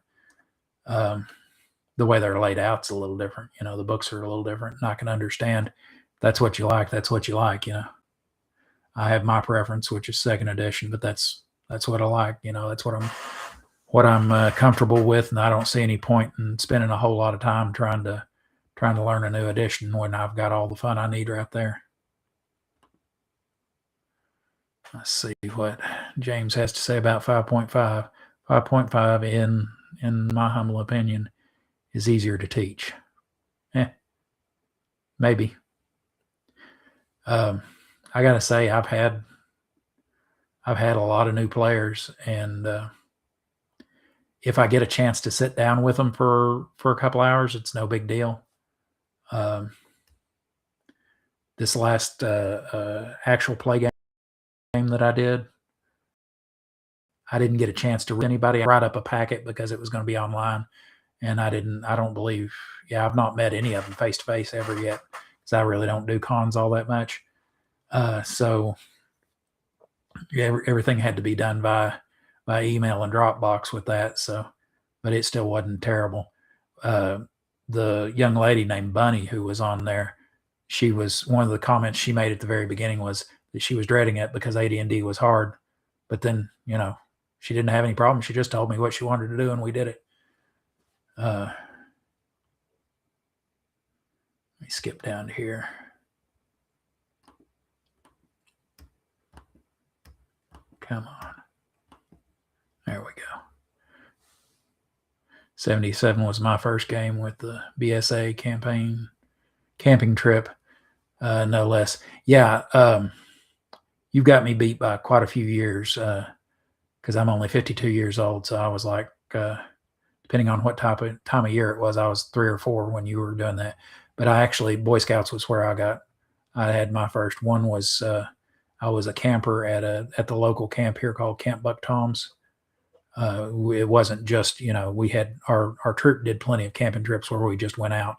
The way they're laid out is a little different. The books are a little different, and I can understand that's what you like. That's what you like. I have my preference, which is second edition, but that's what I like. That's what I'm comfortable with, and I don't see any point in spending a whole lot of time trying to learn a new edition when I've got all the fun I need right there. Let's see what James has to say about 5.5. 5.5, in my humble opinion, is easier to teach. Maybe. I gotta say, I've had a lot of new players, and if I get a chance to sit down with them for a couple hours, it's no big deal. This last actual play game that I did, I didn't get a chance to read anybody. I write up a packet because it was going to be online, and I've not met any of them face to face ever yet, because I really don't do cons all that much. So everything had to be done by email and Dropbox with that. So, but it still wasn't terrible. The young lady named Bunny who was on there, she was, one of the comments she made at the very beginning was that she was dreading it because AD&D was hard. But then, she didn't have any problem. She just told me what she wanted to do, and we did it. Let me skip down to here. Come on. There we go. 77 was my first game with the BSA camping trip, no less. Yeah, you've got me beat by quite a few years, because I'm only 52 years old. So I was like, depending on what time of year it was, I was 3 or 4 when you were doing that. But I actually, Boy Scouts was where I had my first one. Was I was a camper at the local camp here called Camp Buck Tom's. It wasn't just, we had our troop did plenty of camping trips where we just went out,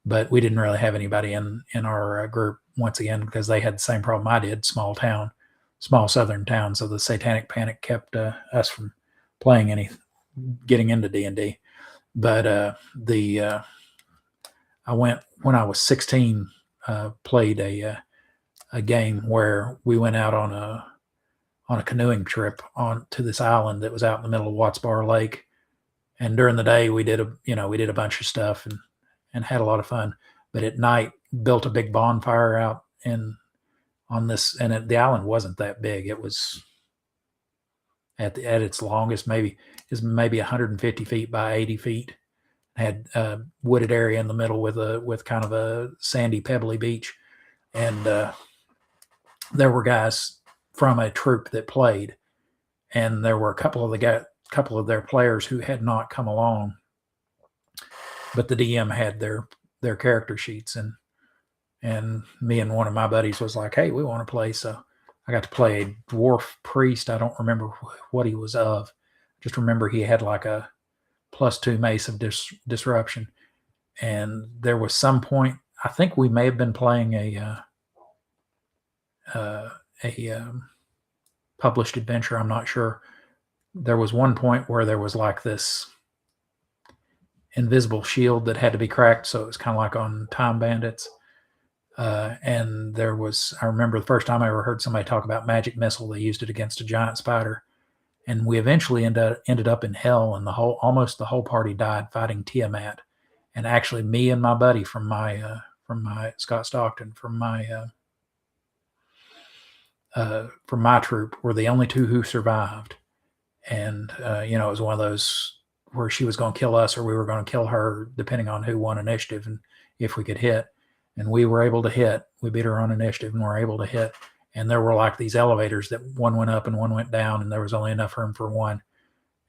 but we didn't really have anybody in our group, once again, because they had the same problem I did, small southern town. So the satanic panic kept us from getting into D&D. But I went when I was 16, played a game where we went out on a canoeing trip to this island that was out in the middle of Watts Bar Lake. And during the day we did a bunch of stuff and had a lot of fun. But at night built a big bonfire out on this, and the island wasn't that big. It was at its longest maybe 150 feet by 80 feet. Had a wooded area in the middle with kind of a sandy, pebbly beach, and there were guys from a troop that played, and there were a couple of their players who had not come along, but the DM had their character sheets, and me and one of my buddies was like, hey, we want to play. So I got to play a dwarf priest. I don't remember what he was of. Just remember he had like a +2 mace of disruption. And there was some point, I think we may have been playing a published adventure. I'm not sure. There was one point where there was like this invisible shield that had to be cracked, so it was kind of like on Time Bandits. And there was, I remember the first time I ever heard somebody talk about magic missile, they used it against a giant spider. And we eventually ended up in hell, and almost the whole party died fighting Tiamat. And actually, me and my buddy from my Scott Stockton from my troop were the only two who survived. And it was one of those where she was going to kill us or we were going to kill her, depending on who won initiative and if we could hit. And we were able to hit. We beat her on initiative and were able to hit. And there were like these elevators that one went up and one went down, and there was only enough room for one.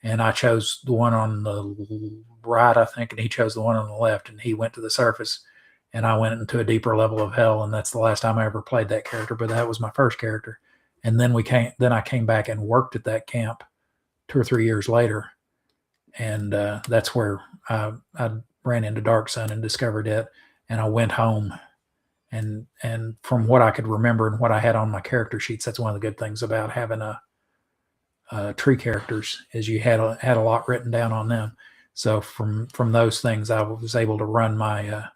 And I chose the one on the right, I think, and he chose the one on the left, and he went to the surface, and I went into a deeper level of hell. And that's the last time I ever played that character, but that was my first character. And then I came back and worked at that camp 2 or 3 years later. And that's where I ran into Dark Sun and discovered it. And I went home, and from what I could remember and what I had on my character sheets, that's one of the good things about having tree characters is you had a lot written down on them. So from those things, I was able to run my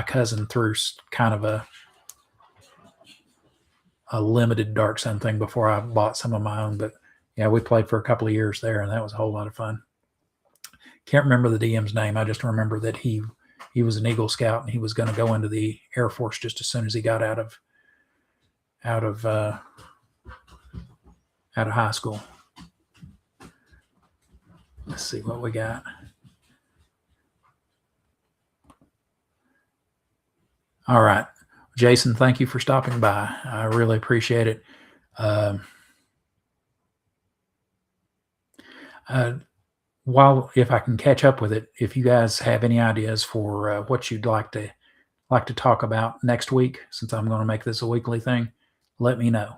cousin through kind of a limited Dark Sun thing before I bought some of my own. But yeah, we played for a couple of years there, and that was a whole lot of fun. Can't remember the DM's name. I just remember that he was an Eagle Scout, and he was going to go into the Air Force just as soon as he got out of high school. Let's see what we got. All right, Jason, thank you for stopping by. I really appreciate it. While if I can catch up with it, if you guys have any ideas for what you'd like to talk about next week, since I'm going to make this a weekly thing, let me know.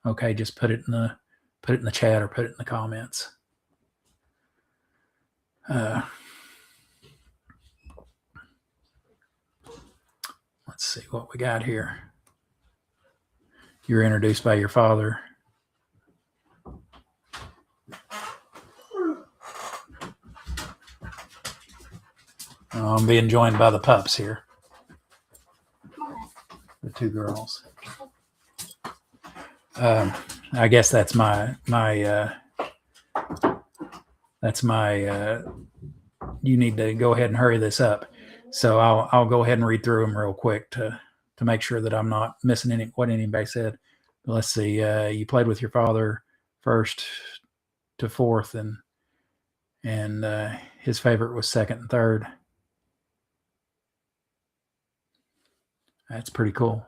Okay, just put it in the chat or put it in the comments. Let's see what we got here. You're introduced by your father. I'm being joined by the pups here. The two girls. I guess that's my you need to go ahead and hurry this up. So I'll go ahead and read through them real quick to make sure that I'm not missing what anybody said. But let's see. You played with your father first to fourth, and his favorite was second and third. That's pretty cool.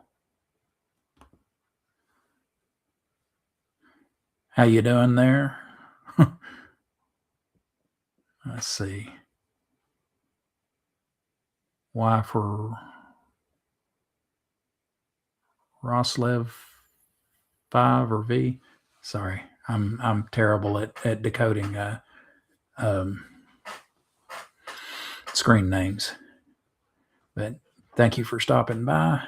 How you doing there? Let's see. Y for Roslev 5 or V? Sorry, I'm terrible at decoding screen names. But thank you for stopping by.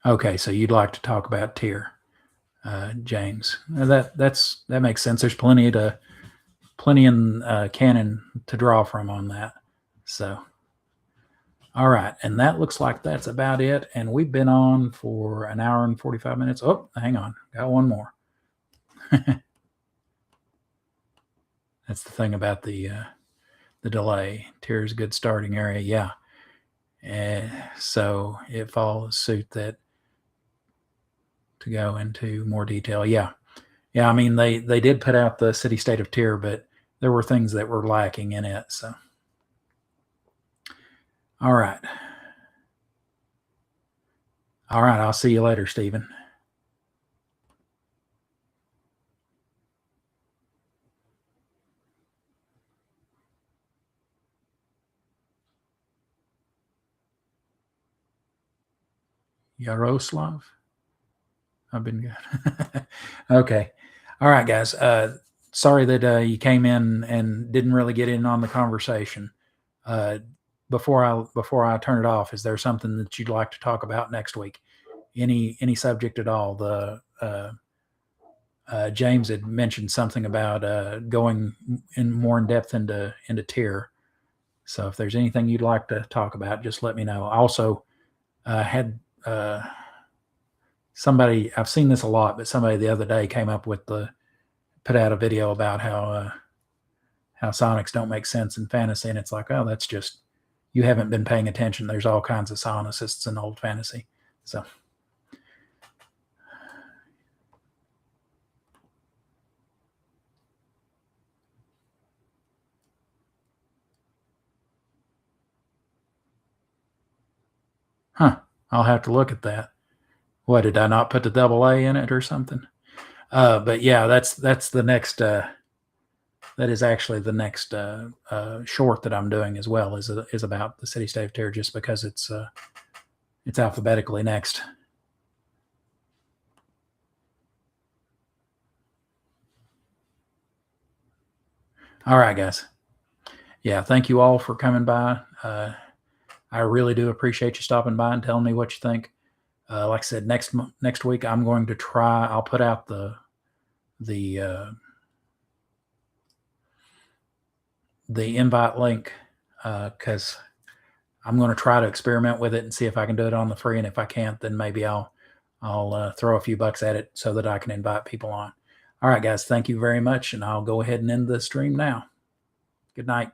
Okay, so you'd like to talk about Tyr, James. That makes sense. There's plenty in canon to draw from on that. So, all right, and that looks like that's about it. And we've been on for an hour and 45 minutes. Oh, hang on, got one more. That's the thing about the delay. Tyr's a good starting area, yeah. So it follows suit that to go into more detail. Yeah. I mean, they did put out the city state of Tyr, but there were things that were lacking in it. So, all right. I'll see you later, Stephen. Yaroslav. I've been good. Okay. All right, guys. sorry that you came in and didn't really get in on the conversation. Before I turn it off, is there something that you'd like to talk about next week? Any subject at all? James had mentioned something about going more in depth into tier. So if there's anything you'd like to talk about, just let me know. I also had somebody, I've seen this a lot, but somebody the other day came up with put out a video about how sonics don't make sense in fantasy, and it's like, oh, that's just, you haven't been paying attention. There's all kinds of sonicists in old fantasy. So I'll have to look at that. What, did I not put the double A in it or something? But yeah, that's the next. That is actually the next short that I'm doing as well. Is about the city state of terror, just because it's alphabetically next. All right, guys. Yeah, thank you all for coming by. I really do appreciate you stopping by and telling me what you think. Like I said, next week I'm going to try. I'll put out the invite link because I'm going to try to experiment with it and see if I can do it on the free. And if I can't, then maybe I'll throw a few bucks at it so that I can invite people on. All right, guys, thank you very much, and I'll go ahead and end the stream now. Good night.